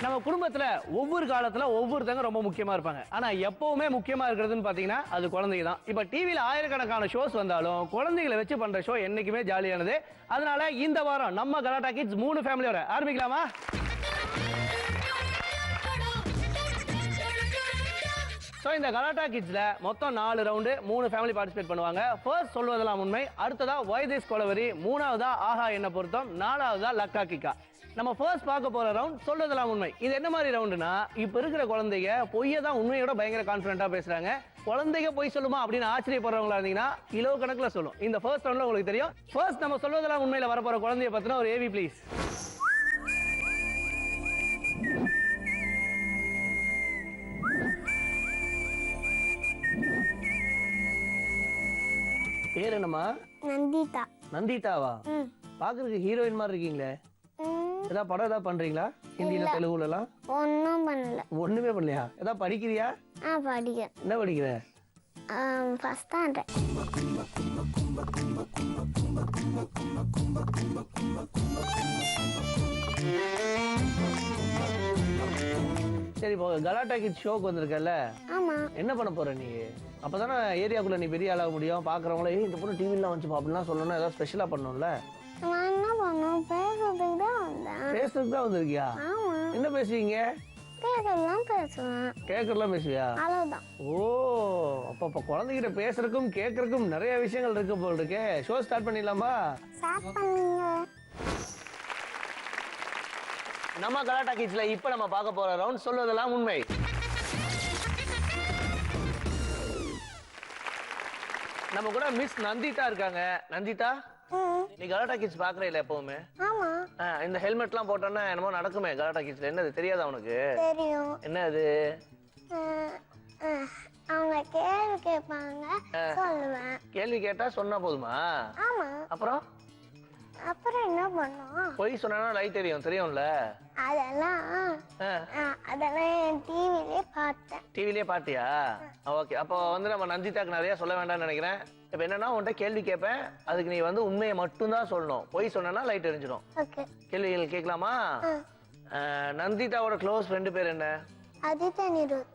நம்ம குடும்பத்துல ஒவ்வொரு காலத்துல ஒவ்வொருத்தங்க ரொம்ப முக்கியமா இருப்பாங்க. ஆனா எப்பவுமே முக்கியமா இருக்கிறதுன்னு பாத்தீங்கன்னா அது குழந்தைங்க தான். இப்ப டிவில ஆயிரக்கணக்கான ஷோஸ் வந்தாலும் குழந்தைகளை வச்சு பண்ற ஷோ என்னைக்குமே ஜாலியானது. அதனால இந்த வாரம் நம்ம கலாட்டா கிட்ஸ் 3 ஃபேமிலியோட ஆரம்பிக்கலாமா? இந்த கலாட்டா கிட்ஸ்ல மொத்தம் 4 ரவுண்டு 3 ஃபேமிலி பார்ட்டிசிபேட் பண்ணுவாங்க. ஃபர்ஸ்ட் சொல்வதெல்லாம் உண்மை, அடுத்ததா வைதேஸ் கொலவரி, மூணாவதா ஆஹா என்ன பொருத்தம், நாலாவதா லக்கா கிக்கா. நம்ம ஃபர்ஸ்ட் பார்க்க போற ரவுண்ட் சொல்வதெல்லாம் உண்மை. இது என்ன மாதிரி ரவுண்டுனா, இப்ப இருக்கிற குழந்தைங்க பொய்யை தான் உண்மையோட பயங்கர கான்ஃபிடென்ட்டா பேசுறாங்க. குழந்தைங்க பொய் சொல்லுமா அப்படின்னு ஆச்சரியப்படுறவங்களா இருந்தீங்கன்னா கிலோ கணக்குல சொல்லும். இந்த ஃபர்ஸ்ட் ரவுண்ட்ல உங்களுக்கு தெரியும். ஃபர்ஸ்ட் நம்ம சொல்வதெல்லாம் உண்மையில வரப்போற குழந்தைய பத்தின ஒரு ஏவி ப்ளீஸ். பேர் என்னம்மா? நந்திதா. நந்திதாவா? பாக்குறதுக்கு ஹீரோயின் மாதிரி இருக்கீங்களே. ஏதாவது படம் ஏதாவது பண்றீங்களா? ஹிந்தில தெலுங்குல எல்லாம் ஒன்னும் பண்ணல. ஒண்ணுமே பண்ணலையா? ஏதாவது படிக்கிறியா? படிக்கிறேன். என்ன படிக்கிற? First standard. சரி, இப்போ கலாட்டா கிட்ஸ் ஷோக்கு வந்திருக்கல. ஆமா. என்ன பண்ண போற நீ? அப்பதானே ஏரியாக்குள்ள நீ பெரிய ஆளாக முடியும். பாக்குறவங்கள இந்த பொண்ணு டிவிலாம் வந்துப்பா அப்படிலாம் சொல்லணும். ஏதாவது ஸ்பெஷலா பண்ணணும்ல. நான் என்ன பண்ணும்? பேசுறதுக்கு தான் வந்தேன். பேசுறதுக்கு தான் வந்திருக்கியா? ஆமா. என்ன பேசுவீங்க? கேட்கலாம் பேசுவேன். கேட்கறலாம் பேசுவியா? அவ்வளவுதான். ஓ, அப்ப குழந்தைகிட்ட பேசுறதுக்கும் கேட்கறதுக்கும் நிறைய விஷயங்கள் இருக்கு போல் இருக்கே. ஷோ ஸ்டார்ட் பண்ணிடலாமா? ஸ்டார்ட் பண்ணீங்க. நம்ம கலாட்டா கிட்ஸ்ல இப்ப நம்ம பார்க்க போற ரவுண்ட் சொல்வதெல்லாம் உண்மை. நம்ம கூட மிஸ் நந்திதா இருக்காங்க. நந்திதா, நீ கலாட்டா கிட்ஸ் பாக்குற இல்ல எப்பவுமே? ஆமா. இந்த ஹெல்மெட்லாம் போட்டோன்னா என்னமோ நடக்குமே கலாட்டா கிட்ஸ்ல. என்னது தெரியாதா உனக்கு? தெரியும். என்ன அது? அவங்க கேள்வி கேட்பாங்க, சொல்லுவேன். கேள்வி கேட்டா சொன்னா போதுமா? ஆமா. அப்புறம் என்ன பண்ணும்? பொய் சொன்னா லைட் தெரியும்ல. அதெல்லாம் டிவிலே பார்த்தேன். டிவிலே பாத்தியா? ஓகே, அப்போ வந்து நம்ம நந்திதாக்கு நிறைய சொல்ல வேண்டாம்னு நினைக்கிறேன். இப்ப என்னன்னா உன்கிட்ட கேள்வி கேட்பேன், அதுக்கு நீ வந்து உண்மையை மட்டும் தான் சொல்லணும். பொய் சொன்னா லைட் எரிஞ்சிடும். கேள்விகள் கேட்கலாமா? நந்திதாவோட க்ளோஸ் ஃப்ரெண்டு பேர் என்ன? ஆதித்யா அனிருத்.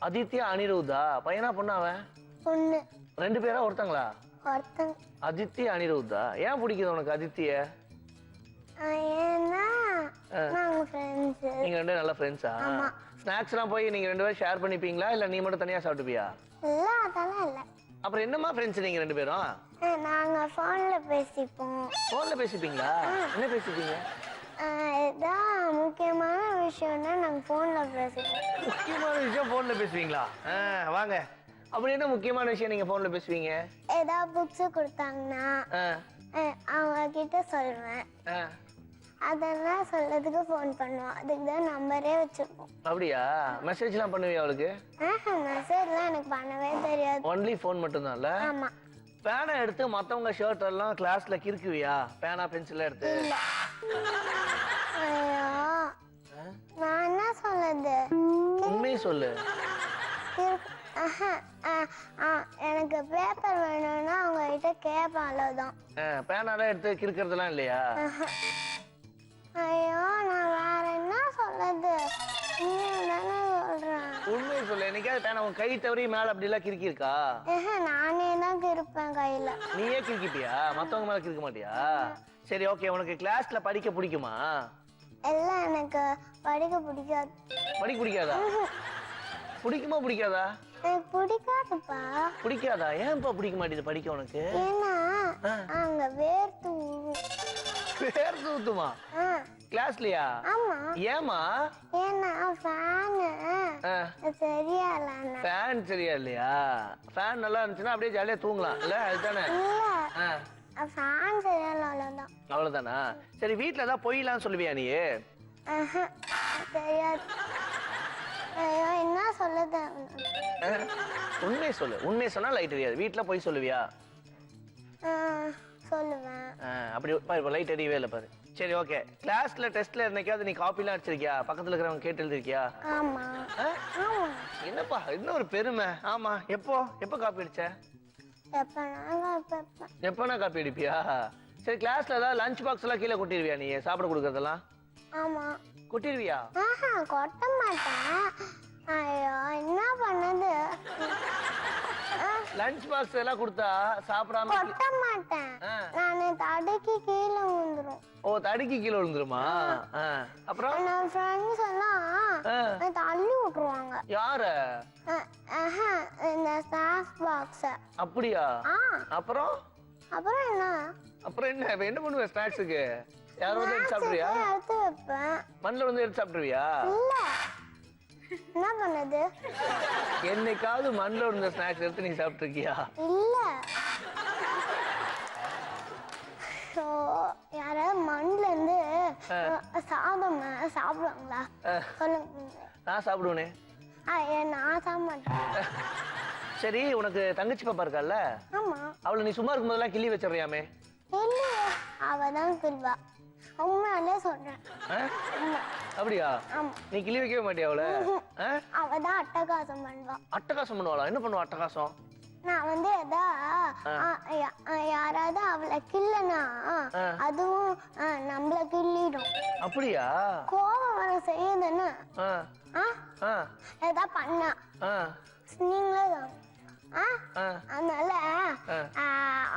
ஆதித்யா அனிருத்தா? பையனா பொண்ணா அவன்? பொண்ணு. 2 பேரா ஒருத்தங்களா? ஒருத்தங்க. ஆதித்யா அனிருத்தா? ஏன் பிடிக்குது உனக்கு ஆதித்ய? ஏன்னா நாங்க ஃப்ரெண்ட்ஸ். நீங்க 2 நல்ல ஃப்ரெண்ட்ஸா? ஸ்நாக்ஸ் எல்லாம் போய் நீங்க 2 பேரும் ஷேர் பண்ணிப்பீங்களா இல்ல நீ மட்டும் தனியா சாப்பிட்டுப்பியா? இல்ல, அதெல்லாம் இல்ல. அப்புறம் என்னமா ஃப்ரெண்ட்ஸ் நீங்க 2 பேரும்? நாங்க போன்ல பேசிப்போம். போன்ல பேசிப்பீங்களா? என்ன பேசிப்பீங்க? ஏதாவது முக்கியமான விஷயம்னா நாங்க போன்ல பேசுவோம். முக்கியமான விஷயம் போன்ல பேசுவீங்களா? வாங்க. அப்படி என்ன முக்கியமான விஷயம் நீங்க போன்ல பேசுவீங்க? ஏதாவது புக்ஸ் கொடுத்தாங்கன்னா அவங்க கிட்ட சொல்லுவேன். அதெல்லாம் சொல்றதுக்கு போன் பண்ணுவோம். அதுக்கு தான் நம்பரே வச்சிருக்கோம். அப்படியா? மெசேஜ் எல்லாம் பண்ணுவியா அவளுக்கு? மெசேஜ்லாம் எனக்கு பண்ணவே தெரியாது. ஒன்லி போன் மட்டும் தான்ல? ஆமா. பேனா எடுத்து மத்தவங்க ஷர்ட் எல்லாம் கிளாஸ்ல கிறுக்குவியா? பேனா பென்சில் எடுத்து? ஐயோ, நான் என்ன சொல்லுது? உண்மையை சொல்லு. எனக்கு பேப்பர் வேணும்னா அவங்க கிட்ட கேட்பேன், அவ்வளவுதான். பேனால எடுத்து கிறுக்கிறதுலாம் இல்லையா? ஐயோ, நான் வேற என்ன சொல்லுது? சொல்றேன். உண்மையை சொல்லு. என்னைக்காவது பேனா உன் கை தவறி மேல அப்படி எல்லாம் கிறுக்கி இருக்கா? நானே தான் கிறுப்பேன் கையில. நீயே கிறுக்கிப்பியா? மத்தவங்க மேல கிறுக்க மாட்டியா? சரி, ஓகே. உனக்கு கிளாஸ்ல படிக்க பிடிக்குமா? எல்லாம் எனக்கு படிக்க பிடிக்காது. படிக்க பிடிக்காதா? பிடிக்குமா பிடிக்காதா? எனக்கு பிடிக்காதுப்பா. பிடிக்காதா? ஏன்பா பிடிக்க மாட்டேது படிக்க உனக்கு? ஏன்னா அங்க வேர்த்து ஊத்துமா கிளாஸ்லயா? ஆமா. ஏமா? ஏன்னா ஃபேன் சரியா இல்ல. ஃபேன் சரியா இல்லையா? ஃபேன் நல்லா இருந்துச்சுன்னா அப்படியே ஜாலியா தூங்கலாம் இல்ல? அதுதானே? இல்ல, ஃபேன் சரியா இல்ல, அவ்வளவுதான். அவ்வளவுதானா? சரி, வீட்டுல ஏதாவது பொய்லாம் சொல்லுவியா நீ? தெரியாது. ஐயோ, என்ன சொல்லுது? உண்மையை சொல்லு. உண்மையை சொன்னா லைட் எரியாது. வீட்டுல பொய் சொல்லுவியா? சொல்லுவேன். அப்படி பாரு, லைட் எரியவே இல்லை பாரு. சரி, ஓகே. கிளாஸ்ல டெஸ்ட்ல என்னைக்காவது நீ காப்பிலாம் அடிச்சிருக்கியா? பக்கத்துல இருக்கிறவங்க கேட்டு எழுதிருக்கியா? ஆமா. என்னப்பா இன்னும் ஒரு பெருமை. ஆமா. எப்போ காப்பி அடிச்ச? எப்பனா காப்பி அடிப்பியா? சரி, கிளாஸ்ல ஏதாவது லஞ்ச் பாக்ஸ் எல்லாம் கீழே கொட்டிடுவியா நீ? சாப்பிட கொடுக்கறதெல்லாம் ஆமா. கொட்டிடுவியா? கொட்ட மாட்டேன். ஐயோ என்ன பண்ணது? லஞ்ச் பாக்ஸ் எல்லாம் கொடுத்தா சாப்பிடாம கொட்ட மாட்டேன். நானு தடுக்கி கீழே விழுந்துரும். ஓ தடுக்கி கீழே விழுந்துருமா? அப்புறம் என் ஃப்ரெண்ட்ஸ் எல்லாம் தள்ளி விட்டுருவாங்க. யார? இந்த ஸ்நாக்ஸ் பாக்ஸ். அப்படியா? அப்புறம் அப்புறம் என்ன? அப்புறம் என்ன என்ன பண்ணுவ? ஸ்நாக்ஸுக்கு யாரும் வந்து எடுத்து சாப்பிடுறியா? எடுத்து வைப்பேன். மண்ணில் வந்து எடுத்து சாப்பிடுவியா? இல்ல என்ன பண்ணது? என்னைக்காவது மண்ணில் இருந்த ஸ்நாக்ஸ் எடுத்து நீ சாப்பிட்டுருக்கியா? இல்ல. யாராவது மண்ணுல இருந்து சாதம் சாப்பிடுவாங்களா? சொல்லுங்க. நான் சாப்பிடுவேனே. நான் சாப்பிட மாட்டேன். சரி உனக்கு தங்கச்சி பாப்பா இருக்கால? ஆமா. அவளை நீ சும்மா இருக்கும் போதெல்லாம் கிள்ளி வச்சிடறியாமே? இல்ல அவதான் கிள்வா. உண்மையாலே சொல்றேன். அப்படியா? நீ கிள்ளி வைக்கவே மாட்டியா அவளை? அவதான் அட்டகாசம் பண்ணுவா. அட்டகாசம் பண்ணுவாளா? என்ன பண்ணுவா அட்டகாசம்? நான் வந்து யாராவது அவளை கிள்ளனா அதுவும் நம்மள கிள்ளிடும். அப்படியா? கோபம் வர செய்யுதுன்னு ஏதா பண்ணா நீங்களே தான். அதனால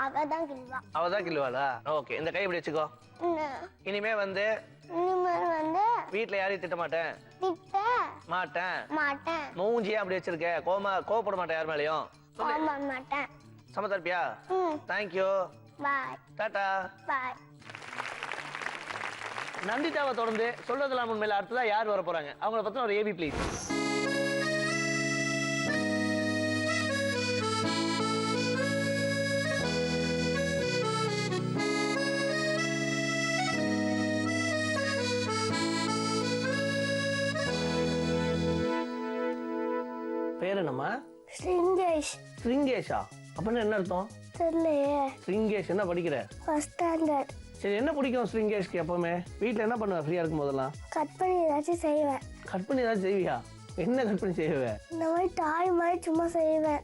அவதான் கிள்வா. அவதான் கிள்வாளா? ஓகே இந்த கை இப்படி வச்சுக்கோ. இனிமே வந்து வீட்டுல யாரையும் திட்ட மாட்டேன். திட்ட மாட்டேன். மாட்டேன். மூஞ்சியா அப்படி வச்சிருக்க? கோவப்பட மாட்டேன் யார் மேலயும்? கோவப்பட மாட்டேன். சமத்தா இருப்பியா? தேங்க்யூ. பாய். டாடா. பாய். நந்திதாவை தொடர்ந்து சொல்றதெல்லாம் உண்மையில அடுத்ததா யார் வர போறாங்க அவங்கள பத்தின ஒரு ஏபி ப்ளீஸ். பேர் என்னம்மா? ஸ்ரிங்கேஷ். ஸ்ரிங்கேஷா? அப்படின்னா என்ன அர்த்தம்? தெரியலையே. ஸ்ரிங்கேஷ் என்ன படிக்கிற? First standard. சரி என்ன பிடிக்கும் ஸ்ரிங்கேஷ்க்கு எப்பவுமே? வீட்டில் என்ன பண்ணுவ ஃப்ரீயா இருக்கும் போதெல்லாம்? கட் பண்ணி ஏதாச்சும் செய்வேன். கட் பண்ணி ஏதாச்சும் செய்வியா? என்ன கட் பண்ணி செய்வேன்? இந்த மாதிரி டாய் மாதிரி சும்மா செய்வேன்.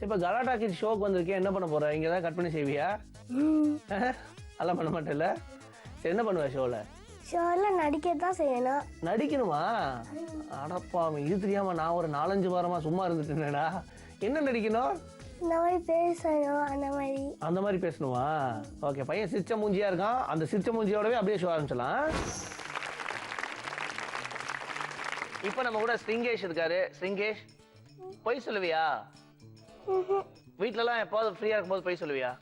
இப்ப கலாட்டா கிட்ஸ் ஷோக்கு வந்திருக்கேன், என்ன பண்ண போற? இங்க தான் கட் பண்ணி செய்வியா? அதெல்லாம் பண்ண மாட்டேல்ல. சரி என்ன பண்ணுவ ஷோல? ஷோல நடிக்க தான் செய்யணும். நடிக்கணுமா? அடப்பா இது தெரியாம நான் ஒரு 4-5 வாரமா சும்மா இருந்துட்டேனேடா. என்ன நடிக்கணும்? இந்த மாதிரி பேசணும். அந்த மாதிரி பேசணுமா? ஓகே பையன் சிரிச்ச மூஞ்சியா இருக்கான். அந்த சிரிச்ச மூஞ்சியோடவே அப்படியே ஷோ ஆரம்பிச்சலாம். இப்ப நம்ம கூட ஸ்ரிங்கேஷ் இருக்காரு. ஸ்ரிங்கேஷ் பொய் சொல்லுவியா? வீட்டுல எல்லாம் எப்போது ஃப்ரீயா இருக்கும்போது பொய் சொல்லுவியா?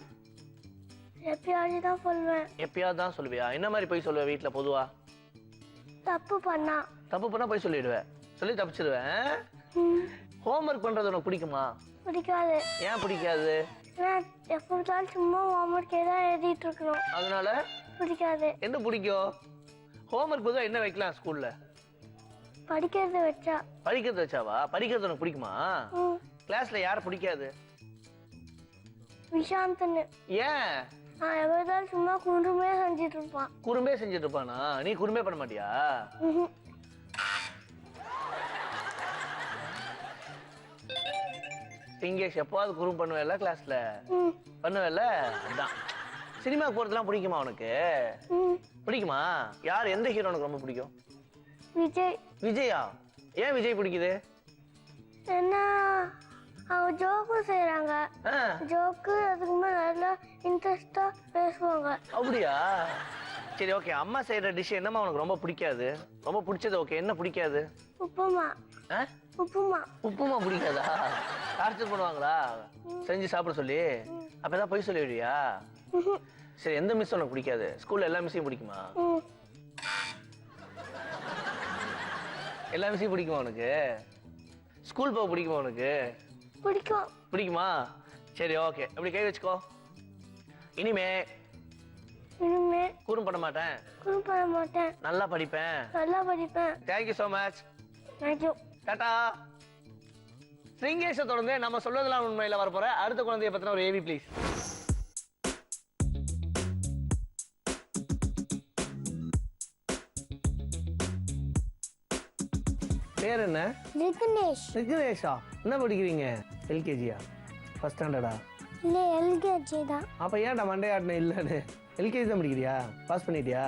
எப்பயாவது தான் சொல்லுவேன். எப்பயாவது தான் சொல்லுவியா? என்ன மாதிரி பொய் சொல்லுவ வீட்டுல பொதுவா? தப்பு பண்ணா பொய் சொல்லிடுவேன். சொல்லி தப்பிச்சிடுவேன். ஹோம்ஒர்க் பண்றது உனக்கு பிடிக்குமா? பிடிக்காது. ஏன் பிடிக்காது? எப்போதாலும் சும்மா ஹோம்ஒர்க் தான் எழுதிட்டு இருக்கணும். அதனால பிடிக்காது. என்ன பிடிக்கும்? ஹோம்ஒர்க் பொதுவா என்ன வைக்கலாம் ஸ்கூல்ல? படிக்கிறது வச்சா. படிக்கிறது வச்சாவா? படிக்கிறது உனக்கு பிடிக்குமா? கிளாஸ்ல யார் பிடிக்காது? விஷாந்தன்னு. ஏன்? எப்போதாலும் சும்மா குறும்பே செஞ்சுட்டு இருப்பான். குறும்பே செஞ்சுட்டு இருப்பானா? நீ குறும்பே பண்ண மாட்டியா? இங்கேஷ் எப்போது குறும் பண்ணுவேல கிளாஸ்ல? பண்ணுவேல. அதான் சினிமாக்கு போறதுலாம் பிடிக்குமா உனக்கு? பிடிக்குமா? யார் எந்த ஹீரோ உனக்கு ரொம்ப பிடிக்கும்? விஜய். விஜயா? ஏன் விஜய் பிடிக்குது? என்ன அவங்க ஜோக்கு செய்யறாங்க. ஜோக்கு அதுக்கு மேல நல்லா இன்ட்ரெஸ்டா பேசுவாங்க. அப்படியா? சரி ஓகே அம்மா செய்யற டிஷ் என்னமா உனக்கு ரொம்ப பிடிக்காது? ரொம்ப பிடிச்சது ஓகே என்ன பிடிக்காது? உப்புமா. உப்புமா பிடிக்காதா? டார்ச்சர் பண்ணுவாங்களா செஞ்சு சாப்பிட சொல்லி? அப்பதான் போய் சொல்லிடுவியா? சரி எந்த மிஸ் உனக்கு பிடிக்காது? ஸ்கூல்ல எல்லா மிஸ்ஸையும் பிடிக்குமா? எல்லா மிஸ்ஸையும் பிடிக்குமா உனக்கு? ஸ்கூல் போக பிடிக்குமா உனக்கு? பிடிக்குமா? சரி ஓகே அப்படி கை வச்சுக்கோ. இனிமே குறும் பண்ண மாட்டேன். நல்லா படிப்பேன். Thank you so much. டாடா. ஸ்ரிங்கேஷை தொடர்ந்து நம்ம சொல்வதெல்லாம் உண்மையில வர போற அடுத்த குழந்தைய பத்தின ஒரு ஏவி ப்ளீஸ். பேர் என்ன? விக்னேஷ். விக்னேஷா? என்ன படிக்கிறீங்க? எல்கேஜியா? ஃபர்ஸ்ட் ஸ்டாண்டர்டா? இல்லை எல்கேஜி தான். அப்போ ஏன்டா மண்டே ஆட்டின இல்லைன்னு? எல்கேஜி தான் படிக்கிறியா? பாஸ் பண்ணிட்டியா?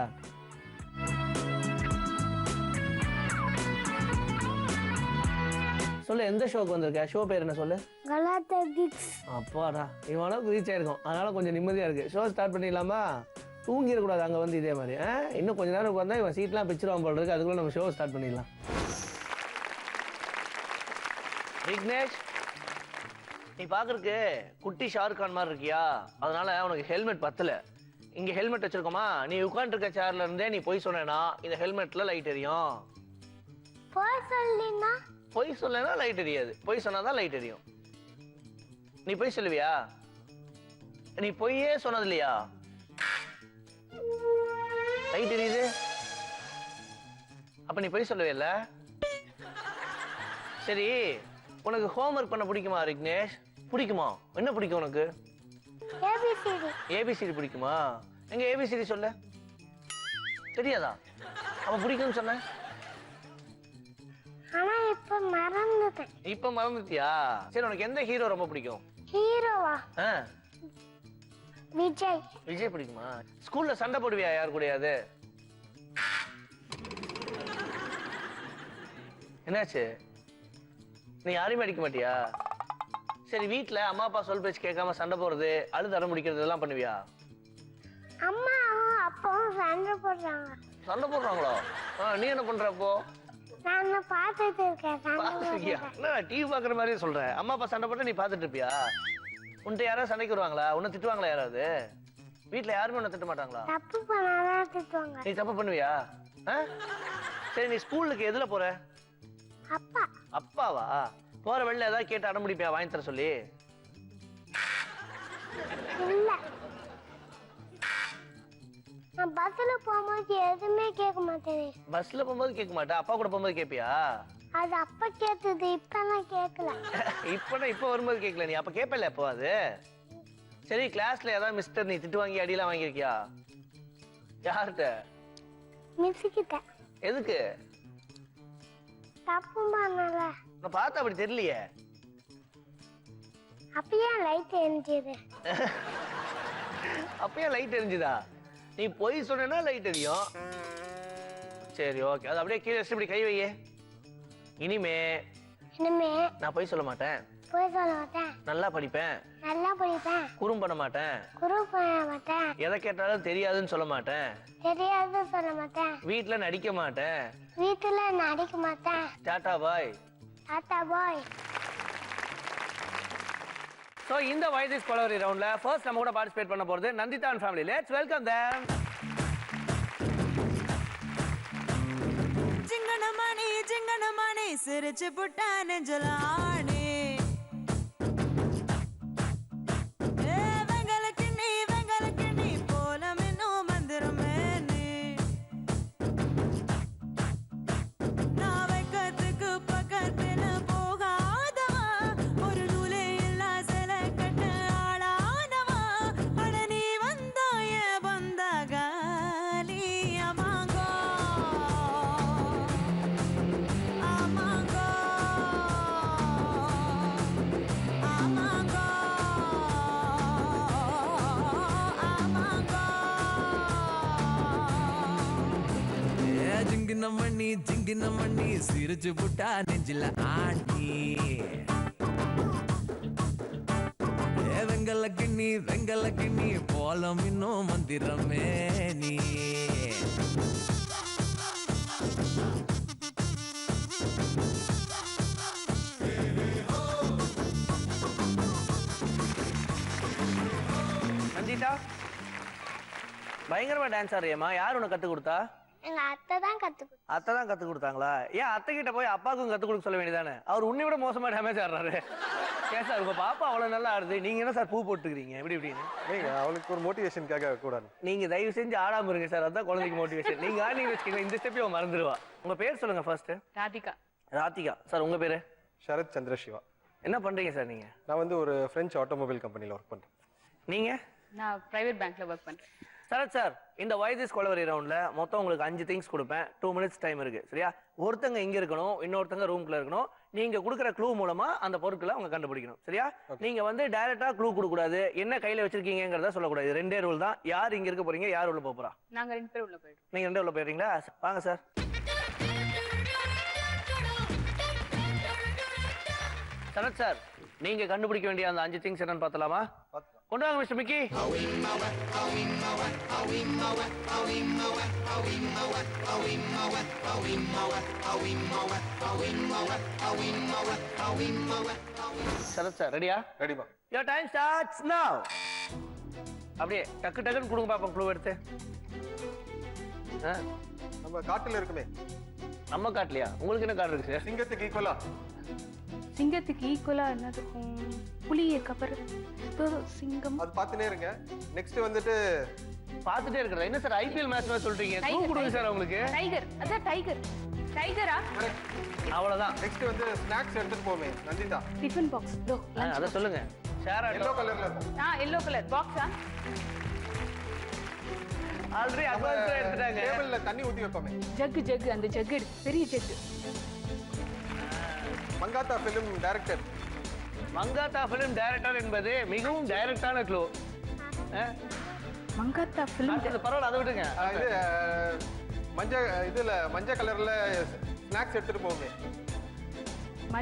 சொல்லு, எந்த ஷோக்கு வந்திருக்க? ஷோ பேர் என்ன சொல்லு? கலாட்டா கிட்ஸ். அப்பாடா, இவன் அளவுக்கு ரீச் ஆயிருக்கும், அதனால கொஞ்சம் நிம்மதியா இருக்கு. ஷோ ஸ்டார்ட் பண்ணிடலாமா? தூங்கிடக்கூடாது அங்கே வந்து இதே மாதிரி. இன்னும் கொஞ்ச நேரம் உட்காந்தா இவன் சீட்லாம் பிச்சிருவான் போல இருக்கு. அதுக்குள்ள நம்ம ஷோ ஸ்டார்ட் பண்ணிடலாம். விக்னேஷ், நீ பாக்குறதுக்கு குட்டி ஷாருக் கான் மாதிரி இருக்கியா? அதனால உனக்கு ஹெல்மெட் பத்தல. இங்க ஹெல்மெட் வச்சிருக்கோமா, நீ உட்கார்ந்து இருக்க சேர்ல இருந்தே நீ போய் சொன்னா இந்த ஹெல்மெட்ல லைட் எரியும். பொய் சொல்லனா லைட் எரியாது, பொய் சொன்னாதான் லைட் எரியும். நீ பொய் சொல்லுவியா? நீ பொய்யே சொன்னது இல்லையா? லைட் எரியுது, அப்ப நீ பொய் சொல்லவே இல்ல. சரி, உனக்கு ஹோம்ஒர்க் பண்ண பிடிக்குமா விக்னேஷ்? பிடிக்குமா? என்ன பிடிக்கும் உனக்கு? ஏபிசிடி பிடிக்குமா? எங்க ஏபிசிடி சொல்ல தெரியாதா? அப்ப பிடிக்கும்னு சொன்ன. ஆனா இப்ப மறந்துட்டேன். இப்ப மறந்துட்டியா? சரி, உனக்கு எந்த ஹீரோ ரொம்ப பிடிக்கும்? ஹீரோவா? விஜய். விஜய் பிடிக்குமா? ஸ்கூல்ல சண்டை போடுவியா யார் கூடயாவது? என்னாச்சு, நீ யாரையுமே அடிக்க மாட்டியா? சரி, வீட்டுல அம்மா அப்பா சொல் பேச்சு கேட்காம சண்டை போடுறது, அழுது அடம் முடிக்கிறது எல்லாம் பண்ணுவியா? அம்மாவும் அப்பாவும் சண்டை போடுறாங்க. சண்டை போடுறாங்களோ? நீ என்ன பண்ற அப்போ? நான் பார்த்துட்டு இருக்கேன். டிவி பாக்குற மாதிரியே சொல்ற. அம்மா அப்பா சண்டை போட்டா நீ பாத்துட்டு இருப்பியா? உன்கிட்ட யாராவது சண்டைக்கு வருவாங்களா? உன்னை திட்டுவாங்களா யாராவது? வீட்டுல யாருமே உன்னை திட்ட மாட்டாங்களா? தப்பு பண்ணாதான் திட்டுவாங்க. நீ தப்பு பண்ணுவியா? சரி, நீ ஸ்கூலுக்கு எதுல போற? அப்பா. அப்பாவா? போற வழியில ஏதாவது கேட்டு அடம் முடிப்பியா வாங்கி தர சொல்லி? இல்ல, நான் பஸ்ல போகும்போது எதுவுமே கேட்க மாட்டேன். பஸ்ல போகும்போது கேட்க மாட்டேன், அப்பா கூட போகும்போது கேட்பியா? அது அப்ப கேட்டது, இப்பெல்லாம் கேட்கல. இப்ப வரும்போது கேட்கல, நீ அப்ப கேட்பல எப்போ அது? சரி, கிளாஸ்ல ஏதாவது மிஸ்டர் நீ திட்டு வாங்கி அடியெல்லாம் வாங்கியிருக்கியா? யார்கிட்ட? மிஸ் கிட்ட. எதுக்கு? தப்பு பண்ணல. நான் பார்த்தா அப்படி தெரியலையே. அப்பயே லைட் எரிஞ்சது. அப்பயே லைட் எரிஞ்சுதா? நீ பொய் சொன்னா லைட் எரியும். சரி, ஓகே, அது அப்படியே கீழே இப்படி கை வையே. இனிமே நான் பொய் சொல்ல மாட்டேன். நல்லா படிப்பேன். குறும் பண்ண மாட்டேன். எதை கேட்டாலும் தெரியாதுன்னு சொல்ல மாட்டேன். வீட்டுல நடிக்க மாட்டேன். டாடா பாய். சோ, இந்த வைதிஸ் கொலவரி ரவுண்ட்ல ஃபர்ஸ்ட் நம்ம கூட பார்ட்டிசிபேட் பண்ண போறது Nandita and family. Let's welcome them. ஜிங்கனமணி சிரிச்சு புட்டா நெஞ்சலானே. வெங்கல கிண்ணி போல மின்னும் மந்திரமே நீ. நான் வைக்கத்துக்கு பக்கத்துல போகாதவா, ஒரு நூலே இல்லா சில கட்ட ஆளானவா. அட நீ வந்தாய பந்தகாலி. அமாங்கோ ஆமாங்கோ ஆமாங்கோ ஆமாங்கோ. ஜிங்கின மண்ணி சிரிச்சு புட்டா நெஞ்சில ஆண்டி. வெங்கல கிண்ணி போலம் இன்னும் மந்திரமே நீ. நந்திதா, பயங்கரமா டான்ஸ் ஆடுறியம்மா. யார் உனக்கு கத்து கொடுத்தா? எங்க அத்தை தான் அத்தை தான் கத்து கொடுத்தாங்களா? ஏன் அத்தை கிட்ட போய் அப்பாவுக்கும் கத்து கொடுக்க சொல்ல வேண்டியதானே? அவர் உன்னை விட மோசமா டேமேஜ் ஆடுறாரு. ஏன் சார், உங்க பாப்பா அவ்வளவு நல்லா ஆடுது, நீங்க என்ன சார் பூ போட்டுக்கிறீங்க எப்படி இப்படின்னு? அவளுக்கு ஒரு மோட்டிவேஷனுக்காக கூட. நீங்க தயவு செஞ்சு ஆடாம இருங்க சார், அதான் குழந்தைக்கு மோட்டிவேஷன். நீங்க ஆடி வச்சுக்கீங்க, இந்த ஸ்டெப்பையும் மறந்துடுவா. உங்க பேர் சொல்லுங்க ஃபர்ஸ்ட். ராதிகா. ராதிகா. சார், உங்க பேரு? சரத் சந்திரசிவா. என்ன பண்றீங்க சார் நீங்க? நான் வந்து ஒரு பிரெஞ்சு ஆட்டோமொபைல் கம்பெனில ஒர்க் பண்றேன். நீங்க? நான் பிரைவேட் பேங்க்ல ஒர்க் பண்றேன். சரத் சார், இந்த வயதிஸ் கொலவரி ரவுண்ட்ல மொத்தம் உங்களுக்கு 5 திங்ஸ் கொடுப்பேன். 2 minutes டைம் இருக்கு, சரியா? ஒருத்தங்க இங்க இருக்கணும், இன்னொருத்தங்க ரூம்குள்ள இருக்கணும். நீங்க கொடுக்குற க்ளூ மூலமா அந்த பொருட்களை அவங்க கண்டுபிடிக்கணும், சரியா? நீங்க வந்து டைரக்டா க்ளூ கொடுக்க கூடாது, என்ன கையில வச்சிருக்கீங்கங்கறத சொல்லக்கூடாது. இது 2 ரூல் தான். யார் இங்க இருக்க போறீங்க, யார் உள்ள போறா? நாங்க 2 பேர் உள்ள போயிடுறோம். நீங்க 2 உள்ள போயிடுறீங்களா? வாங்க சார். சரத் சார், நீங்க கண்டுபிடிக்க வேண்டிய அந்த 5 திங்ஸ் என்னன்னு பார்த்தலாமா? கொண்டு வாங்க மிஸ்டர் மிக்கி. சரத் சார், ரெடியா? ரெடிமா. Your time starts now. அப்படியே டக்கு டக்குன்னு கொடுங்க பாப்போம் க்ளூ எடுத்து. நம்ம காட்டுல இருக்குமே. நம்ம காட்டலையா? உங்களுக்கு என்ன காட்டு இருக்கு சார்? சிங்கத்துக்கு ஈக்குவலா. சிங்கத்துக்கு ஈக்குவலா என்னதுக்கும் புலி இருக்க பாரு. சிங்கம் அது பார்த்துனே இருங்க. நெக்ஸ்ட் வந்துட்டு பார்த்துட்டே இருக்கறதா? என்ன சார் ஐபிஎல் மேட்ச் மாதிரி சொல்றீங்க? க்ளூ கொடுங்க சார் உங்களுக்கு. டைகர். அதான் டைகர். டைகரா? அவ்வளவுதான். நெக்ஸ்ட் வந்து ஸ்நாக்ஸ் எடுத்துட்டு போமே நந்திதா. Tiffin box. தோ அத சொல்லுங்க. ஷேர் yellow கலர்ல இருக்கும். yellow கலர் பாக்ஸா? ஆல்ரெடி அட்வான்ஸ் எடுத்துட்டாங்க. டேபிள்ல தண்ணி ஊத்தி வைப்போமே. ஜக் அந்த ஜக் பெரிய jug. Mankatha film director. Mankatha film director என்பது மிகவும் டைரக்டான க்ளூ. மங்காத்தா ஃபிலிம் பரவாயில்ல, அதை விட்டுங்க. இது மஞ்சள் கலர்ல ஸ்நாக்ஸ் எடுத்துட்டு போமே.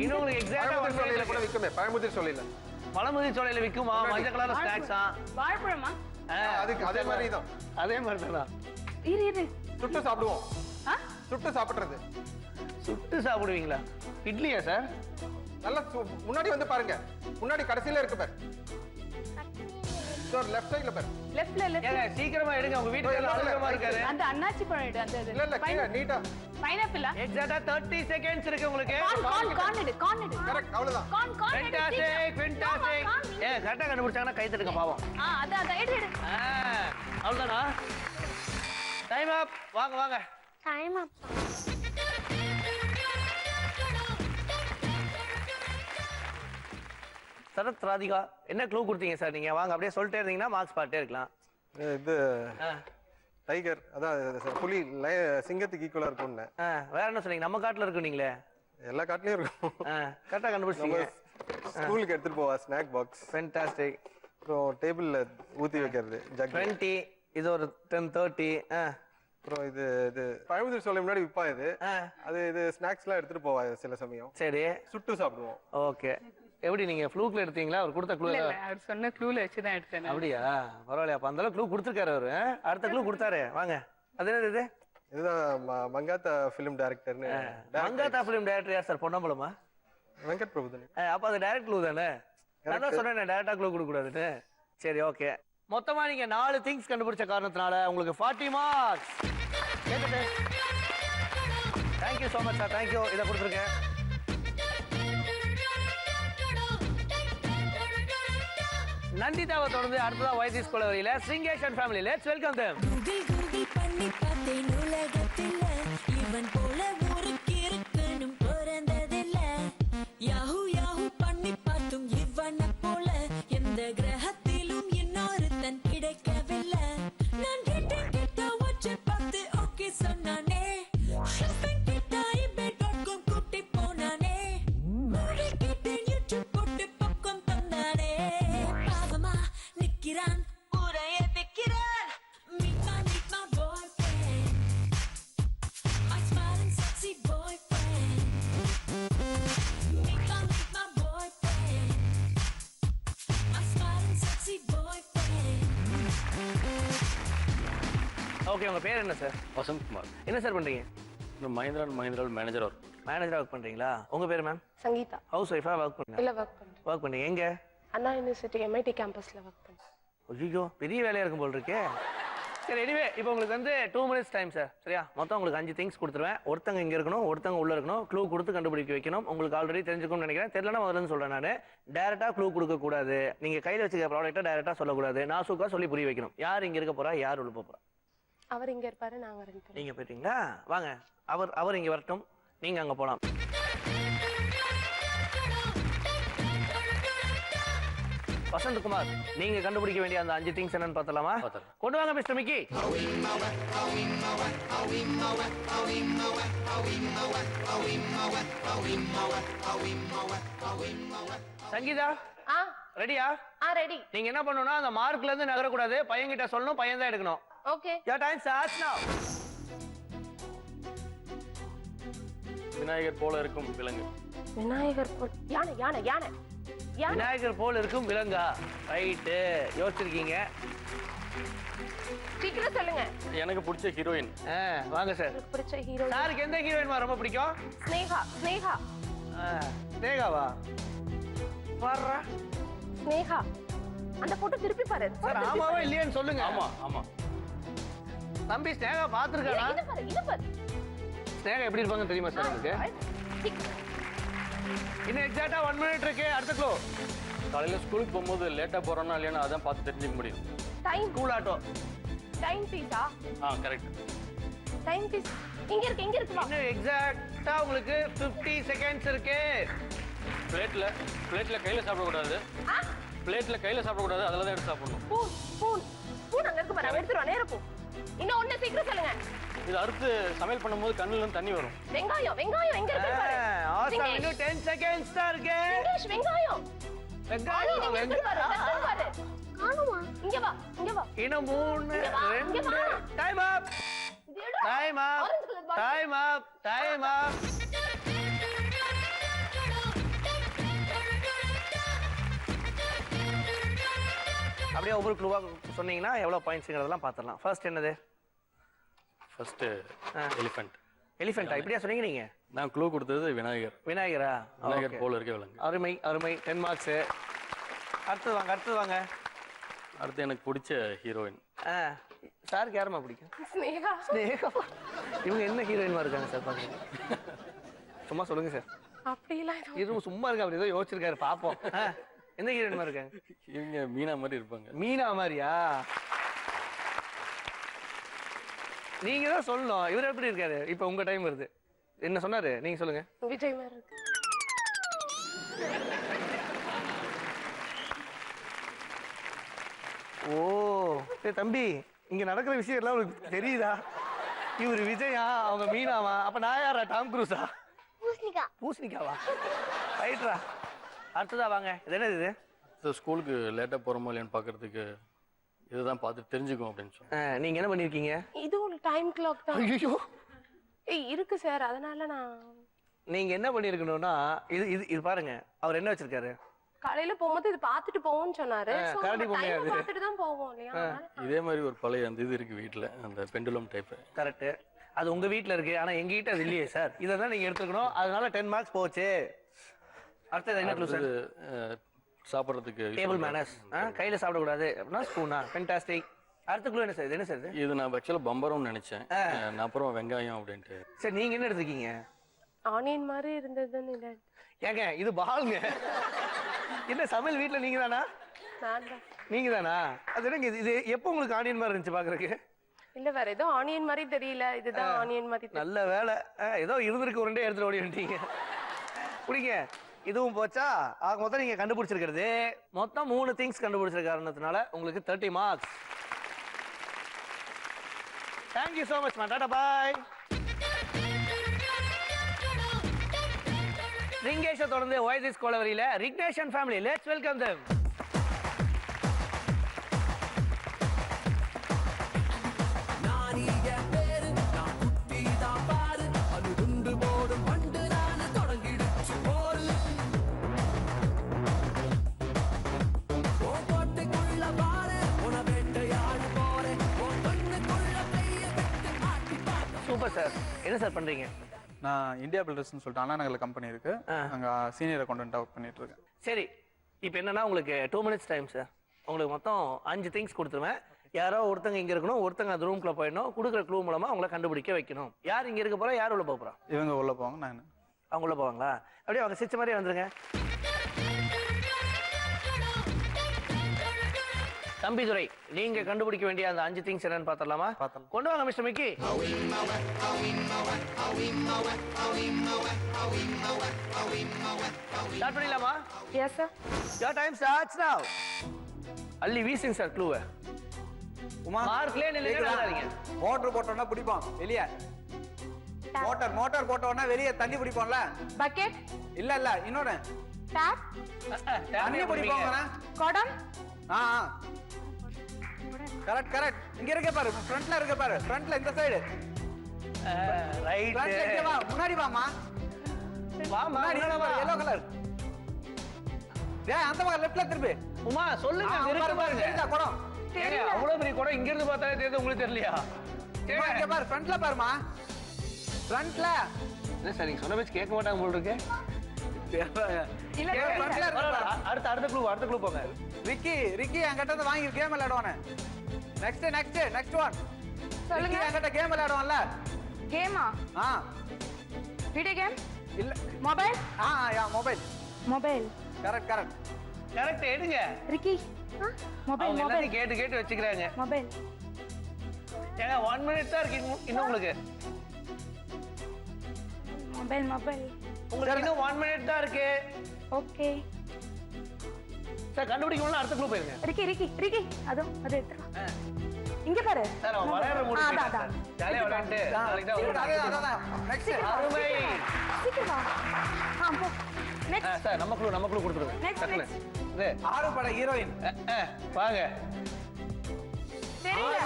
இன்னும் உங்களுக்கு எக்ஸாக்ட்டா பழமுதிர் சோலையில கூட விக்குமே. பழமுதிர் சோலையில. பழமுதிர் சோலையில விக்குமா? மஞ்சள் கலர் ஸ்நாக்ஸா? வாழைப்பழமா? அதுக்கு அதே மாதிரி தான். அதே மாதிரி தான். இரு. சுட்டு சாப்பிடுவோம். சுட்டு சாப்பிடுறது. சுட்டு சாப்பிடுவீங்களா? இட்லியா சார்? நல்லா முன்னாடி வந்து பாருங்க. முன்னாடி கடைசில இருக்கு பாரு. சார் லெஃப்ட் சைடுல பாரு. லெஃப்ட்ல ஏங்க சீக்கிரமா எடுங்க, உங்க வீட்டுல அழுகமா இருக்காரு. அந்த அன்னாச்சி பழம் எடு. அந்த இது. இல்ல கீழ நீட்டா. பைனாப்பிளா? எக்ஸாக்ட்டா 30 செகண்ட்ஸ் இருக்கு உங்களுக்கு. கார்ன் எடு. கரெக்ட், அவ்வளவுதான். ஃபென்டாஸ்டிக். கரெக்ட்டா கண்டுபிடிச்சாங்கன்னா கை தட்டுங்க பாவம். அத எடு. அவ்வளவுதானா? Time up. வாங்க. டைம் அப். சரத், ராதிகா, என்ன க்ளூ கொடுத்தீங்க சார் நீங்க? வாங்க அப்படியே சொல்லிட்டே இருந்தீங்கன்னா மார்க்ஸ் பாட்டே இருக்கலாம். இது டைகர், அதான் புலி சிங்கத்துக்கு ஈக்குவலா இருக்கும்னு. வேற என்ன சொன்னீங்க? நம்ம காட்டுல இருக்கு நீங்களே. எல்லா காட்டுலயும் இருக்கும். கரெக்டா கண்டுபிடிச்சீங்க. ஸ்கூலுக்கு எடுத்துட்டு போவா ஸ்நாக் பாக்ஸ். ஃபென்டாஸ்டிக். அப்புறம் டேபிள்ல ஊத்தி வைக்கிறது ஜக். 20, இது ஒரு 10, 30. அப்புறம் இது பழமுதிர் சோலை முன்னாடி விப்பா இது. இது ஸ்நாக்ஸ்லாம் எடுத்துட்டு போவா சில சமயம். சரி, சுட்டு சாப்பிடுவோம். ஓகே. எப்படி நீங்க ஃப்ளூக்ல எடுத்தீங்களா? அவர் கொடுத்த க்ளூ? இல்ல, அவர் சொன்ன க்ளூல வச்சு தான் எடுத்தேன். அப்படியா? பரவாயில்லையா? அப்ப அந்த அளவுக்கு க்ளூ கொடுத்துருக்காரு அவரு. அடுத்த க்ளூ கொடுத்தாரு. வாங்க. அது என்னது இது? இதுதான் மங்காத்தா ஃபிலிம் டைரக்டர்னு. மங்காத்தா ஃபிலிம் டைரக்டர் யார் சார்? பொன்னம்பலமா? வெங்கட் பிரபு தானே. அப்ப அது டைரக்ட் க்ளூ தானே? நான் தான் சொன்னேன் டைரக்டா க்ளூ கொடுக்க கூடாதுன்னு. சரி, ஓகே. மொத்தமா நீங்க 4 திங்ஸ் கண்டுபிடிச்ச காரணத்தினால உங்களுக்கு 40 marks. Thank you so much sir. Thank you. இதை கொடுத்துருக்கேன். நந்திதாவை தொடர்ந்து அடுத்ததா வயதிஸ் கொலவரியில சிங்கேஷன் family. Let's welcome them. Google பண்ணி பார்த்தேன் உலகத்துல இவன் போல ஊருக்கு இருக்கணும் பிறந்ததில்ல. யாஹூ பண்ணி பார்த்தும் இவனை போல எந்த கிரகத்திலும் இன்னொருத்தன் கிடைக்கவில்லை. நான் கிட்ட வச்சு பார்த்து ஓகே சொன்னானே. ஷாப்பிங் கிட்ட eBay.com கூட்டி போனானே. மூவி கிட்ட யூடியூப் போட்டு பக்கம் தந்தானே. பாவமா நிக்கிறான் ஊரைய வைக்கிறான். Meet my boyfriend, my smiling sexy boyfriend. Meet my boyfriend, my smiling sexy boyfriend. Okay, உங்க பேர் என்ன சார்? வசந்த் குமார். என்ன சார் பண்றீங்க? நான் மஹிந்திரா மேனேஜர் ஒர்க். மேனேஜரா ஒர்க் பண்றீங்களா? உங்க பேர் மேம்? சங்கீதா. ஹவுஸ் ஒய்ஃபா? ஒர்க் பண்ணுங்க. இல்ல ஒர்க் பண்றேன். ஒர்க் பண்ணீங்க எங்க? அண்ணா யூனிவர்சிட்டி MIT கேம்பஸ்ல ஒர்க் பண்றேன். ஐயோ, பெரிய வேலையா இருக்கும் போல் இருக்கே. சரி, எனிவே இப்போ உங்களுக்கு வந்து 2 minutes டைம் சார், சரியா? மொத்தம் உங்களுக்கு 5 திங்ஸ் கொடுத்துருவேன். ஒருத்தங்க இங்க இருக்கணும், ஒருத்தங்க உள்ள இருக்கணும். க்ளூ கொடுத்து கண்டுபிடிக்க வைக்கணும். உங்களுக்கு ஆல்ரெடி தெரிஞ்சுக்கணும்னு நினைக்கிறேன். தெரியலனா முதல்ல சொல்றேன். நான் டைரக்டா க்ளூ கொடுக்க கூடாது. நீங்க கையில வச்சுக்க ப்ராடக்ட்டை டைரக்டா சொல்லக்கூடாது. நாசூக்கா சொல்லி புரிய வைக்கணும். யார் இங்க இருக்க போறா, யார் உள்ள போறா? அவர் இங்க இருப்பாரு, நாங்க 2 பேரும். நீங்க போயிட்டீங்களா? வாங்க, அவர் இங்க வரட்டும், நீங்க அங்க போலாம். வசந்தகுமார், நீங்க கண்டுபிடிக்க வேண்டிய அந்த 5 திங்ஸ் என்னன்னு பார்த்தலாமா? பார்த்தலாம். கொண்டு வாங்க மிஸ்டர் மிக்கி. சங்கீதா, ரெடியா? ரெடி. நீங்க என்ன பண்ணணும்னா அந்த மார்க்ல இருந்து நகரக்கூடாது. பையன்கிட்ட சொல்லணும், பையன் தான் எடுக்கணும். Okay. Your time starts now. Vinayagar போல இருக்கும் விலங்கு. விநாயகர் யானை யானை யானை யானை. விநாயகர் போல இருக்கும் விலங்கா? ரைட்டு, யோசிச்சிருக்கீங்க. சீக்கிரம் சொல்லுங்க. எனக்கு பிடிச்ச ஹீரோயின். வாங்க சார். எனக்கு பிடிச்ச ஹீரோ சாருக்கு எந்த ஹீரோயின் ரொம்ப பிடிக்கும்? ஸ்னேகா. ஸ்னேகா. ஸ்னேகாவா? வர்றா. ஸ்னேகா. அந்த போட்டோ திருப்பி பாரு. சார் ஆமாவா இல்லையான்னு சொல்லுங்க. ஆமா ஆமா. தம்பி ஸ்னேகா பாத்துருக்கானா? இது பாரு, இது பாரு. ஸ்னேகா எப்படி இருப்பாங்க தெரியுமா சார் உங்களுக்கு? இன்னும் எக்ஸாக்ட்டா 1 மினிட் இருக்கு. அடுத்த க்ளோ. காலையில ஸ்கூலுக்கு போகும்போது லேட்டா போறோம்னா இல்லையா அதான் பார்த்து தெரிஞ்சுக்க முடியும். டைம். School auto. டைம் பீஸா? கரெக்ட். டைம் பீஸ் இங்க இருக்கு, இங்க இருக்கு. இன்னும் எக்ஸாக்ட்டா உங்களுக்கு 50 செகண்ட்ஸ் இருக்கு. பிளேட்ல கையில சாப்பிடக்கூடாது. பிளேட்ல கையில சாப்பிடக்கூடாது, அதில் தான் எடுத்து சாப்பிடணும். ஸ்பூன் ஸ்பூன் ஸ்பூன் அங்க இருக்கு பாரு, எடுத்துறோம். நேரா போ. இன்னும் ஒண்ணு சீக்கிரம் சொல்லுங்க. இது அறுத்து சமையல் பண்ணும்போது கண்ணுல இருந்து தண்ணி வரும். வெங்காயம். வெங்காயம் எங்க இருக்கு பாரு. ஆசம். இன்னும் 10 செகண்ட்ஸ் தான் இருக்கு. இங்கிலீஷ் வெங்காயம். வெங்காயம் வெங்காயம் பாரு. காணுமா? இங்க வா, இங்க வா. இன்னும் 3 2 time up. Time up. Time up. Time up. அப்படியே ஒவ்வொரு க்ளூவா சொன்னீங்கன்னா எவ்வளவு பாயிண்ட்ஸ்ங்கிறதெல்லாம் பார்த்துடலாம். ஃபர்ஸ்ட் என்னது? First elephant. எலிஃபென்ட்டா? இப்படியா சொன்னீங்க நீங்க? நான் க்ளூ கொடுத்தது விநாயகர். விநாயகரா? விநாயகர் போல இருக்க விலங்கு. அருமை அருமை. 10 மார்க்ஸ். அடுத்து வாங்க, அடுத்து வாங்க. அடுத்து எனக்கு பிடிச்ச ஹீரோயின். சாருக்கு யாருமா பிடிக்கும்? ஸ்னேகா. ஸ்னேகா. இவங்க என்ன ஹீரோயின்மா இருக்காங்க சார் பாருங்க. சும்மா சொல்லுங்க சார். அப்படிலாம் இது சும்மா இருக்க, அப்படி ஏதோ யோசிச்சிருக்காரு, பாப்போம். எந்த ஹீரோயின்மா இருக்காங்க? இவங்க மீனா மாதிரி இருப்பாங்க. மீனா மாதிரியா? நீங்க தான் சொல்லணும். இவர் எப்படி இருக்காரு? இப்ப உங்க டைம் வருது. என்ன சொன்னாரு? நீங்க சொல்லுங்க. விஜய் மாதிரி இருக்கு. ஓ தம்பி, இங்க நடக்கிற விஷயம் எல்லாம் உங்களுக்கு தெரியுதா? இவர் விஜயா, அவங்க மீனாவா? அப்ப நான் யாரா? டாம் குரூஸா? பூசணிக்கா. பூசணிக்காவா? ரைட்ரா. அடுத்ததா வாங்க. இது என்னது இது? ஸ்கூலுக்கு லேட்டா போறோமோ இல்லையான்னு பாக்குறதுக்கு இதுதான் பார்த்து தெரிஞ்சுக்கும் அப்படின்னு சொன்னேன். நீங்க என்ன பண்ணிருக்கீங்க? இது ஒரு டைம் கிளாக் தான். ஐயோ, இருக்கு சார், அதனால நான். நீங்க என்ன பண்ணிருக்கணும்னா இது இது இது பாருங்க, அவர் என்ன வச்சிருக்காரு? காலையில போகும்போது இது பார்த்துட்டு போவோம்னு சொன்னாரு. கரடி பொம்மையா அது? பார்த்துட்டு தான் போவோம் இல்லையா? இதே மாதிரி ஒரு பழைய அந்த இது இருக்கு வீட்டுல, அந்த பெண்டுலம் டைப். கரெக்ட். அது உங்க வீட்ல இருக்கு, ஆனா எங்க கிட்ட அது இல்லையே சார். இதை தான் நீங்க எடுத்துக்கணும். அதனால 10 மார்க்ஸ் போச்சு. அடுத்தது என்ன க்ளூ சார்? சாப்பிட்றதுக்கு டேபிள் மேனர்ஸ். கையில சாப்பிடக்கூடாது அப்படின்னா ஸ்பூனா? ஃபென்டாஸ்டிக். அடுத்த க்ளூ என்ன சார்? இது என்ன சார் இது? இது நான் ஆக்சுவலாக பம்பரம்னு நினைச்சேன். நான் அப்புறம் வெங்காயம் அப்படின்ட்டு. சரி, நீங்க என்ன எடுத்துருக்கீங்க? ஆனியன் மாதிரி இருந்ததுன்னு இல்லை. ஏங்க இது பாலுங்க. என்ன சமையல் வீட்ல நீங்க தானா? நான் தான். நீங்க தானா? அது என்னங்க இது எப்போ உங்களுக்கு ஆனியன் மாதிரி இருந்துச்சு பாக்குறதுக்கு? இல்ல, வேற ஏதோ ஆனியன் மாதிரி தெரியல. இதுதான் ஆனியன் மாதிரி. நல்ல வேலை, ஏதோ இருந்திருக்கு, உருண்டே எடுத்துட்டு ஓடி வந்துட்டீங்க. குடிங்க. இதுவும் போச்சா? ஆக மொத்தம் நீங்க கண்டுபிடிச்சிருக்கிறது மொத்தம் 3 திங்ஸ் கண்டுபிடிச்சிருக்க காரணத்தினால உங்களுக்கு 30 marks. Thank you so much ma'am. Tata bye. ரிங்கேஷை தொடர்ந்து ஒய்திஸ் கோலவரியில ரிக்னேஷன் family. Let's welcome them. Super sir. என்ன சார் பண்றீங்க? நான் இந்தியா பில்டர்ஸ்னு சொல்லிட்டு அண்ணா நகர்ல கம்பெனி இருக்கு. அங்கே சீனியர் அக்கௌண்டன்ட்டாக ஒர்க் பண்ணிட்டு இருக்கேன். சரி, இப்போ என்னன்னா உங்களுக்கு 2 மினிட்ஸ் டைம் சார். உங்களுக்கு மொத்தம் 5 திங்ஸ் கொடுத்துருவேன். யாரோ ஒருத்தங்க இங்க இருக்கணும், ஒருத்தங்க அந்த ரூம்குள்ள போயிடணும். கொடுக்குற க்ளூ மூலமா அவங்கள கண்டுபிடிக்க வைக்கணும். யார் இங்க இருக்க போறா, யார் உள்ள போக போறா? இவங்க உள்ள போவாங்க, நான் அவங்க உள்ள போவாங்களா? அப்படியே அவங்க சிச்ச மாதிரியே வந்துருங்க. தம்பிதுரை நீங்க கண்டுபிடிக்க வேண்டிய அந்த 5 திங்ஸ் என்னன்னு பார்த்தலாமா? பார்த்தலாம். கொண்டு வாங்க மிஸ்டர் மிக்கி. ஸ்டார்ட் பண்ணிடலாமா? Yes sir. Your time starts now. அள்ளி வீசுங்க சார் க்ளூவை. உமா மார்க்லயே நில்லுங்க. மோட்டர் போட்டோம்னா பிடிப்போம் வெளியே. மோட்டார் போட்டோம்னா வெளியே தண்ணி பிடிப்போம்ல. பக்கெட். இல்ல இன்னொன்னு டாப். தண்ணி பிடிப்போங்க. குடம். கரெக்ட் இங்க இருக்க பாரு, ஃப்ரண்ட்ல இருக்க பாரு, ஃப்ரண்ட்ல இந்த சைடு. ரைட். ஃப்ரண்ட்ல இங்க வா, முன்னாடி வாமா. வாமா, yellow கலர். டேய் அந்த பக்கம் லெஃப்ட்ல திரும்பி. உமா சொல்லுங்க, இருக்கு பாருங்க. தெரியுதா குடம்? ஏங்க அவ்வளவு பெரிய குடம் இங்க இருந்து பார்த்தாலே தெரியுது, உங்களுக்கு தெரியலையா? உமா, இங்க பாரு, ஃப்ரண்ட்ல பாருமா. ஃப்ரண்ட்ல. என்ன சார் நீங்க சொன்ன பேச்சு கேட்க மாட்டாங்க போல இருக்கு. இல்ல ஃப்ரண்ட்ல இருக்கு பாரு. அடுத்த க்ளூ போங்க. ரிக்கி என்கிட்ட இருந்து வாங்கி கேம் விளையாடுவானே. Next one. சொல்லுங்க. ரிக்கி என்கிட்ட கேம் விளையாடுவான்ல. கேமா? Video game? இல்ல mobile? Yeah mobile. Mobile. Correct எடுங்க. ரிக்கி மொபைல் அவங்க மொபைல் எல்லாத்தையும் கேட்டு வச்சுக்கிறாங்க. மொபைல். ஏங்க 1 மினிட் தான் இருக்கு இன்னும் உங்களுக்கு. மொபைல் உங்களுக்கு இன்னும் 1 மினிட் தான் இருக்கு. ஓகே சார் கண்டுபிடிக்கணும்னா அடுத்த க்ளூ போயிருங்க. ரிக்கி அது எடுத்துறா. இங்க பாரு சார் அவன் விளையாடுற மூடு. அதான் ஜாலியா விளையாண்டு நாளைக்கு தான் அதான் நெக்ஸ்ட். அருமை. சீக்கிரம் வா. போ. நெக்ஸ்ட். சார் நம்ம க்ளூ கொடுத்துருங்க. Next. இது ஆறு பட ஹீரோயின். வாங்க. தெரியல.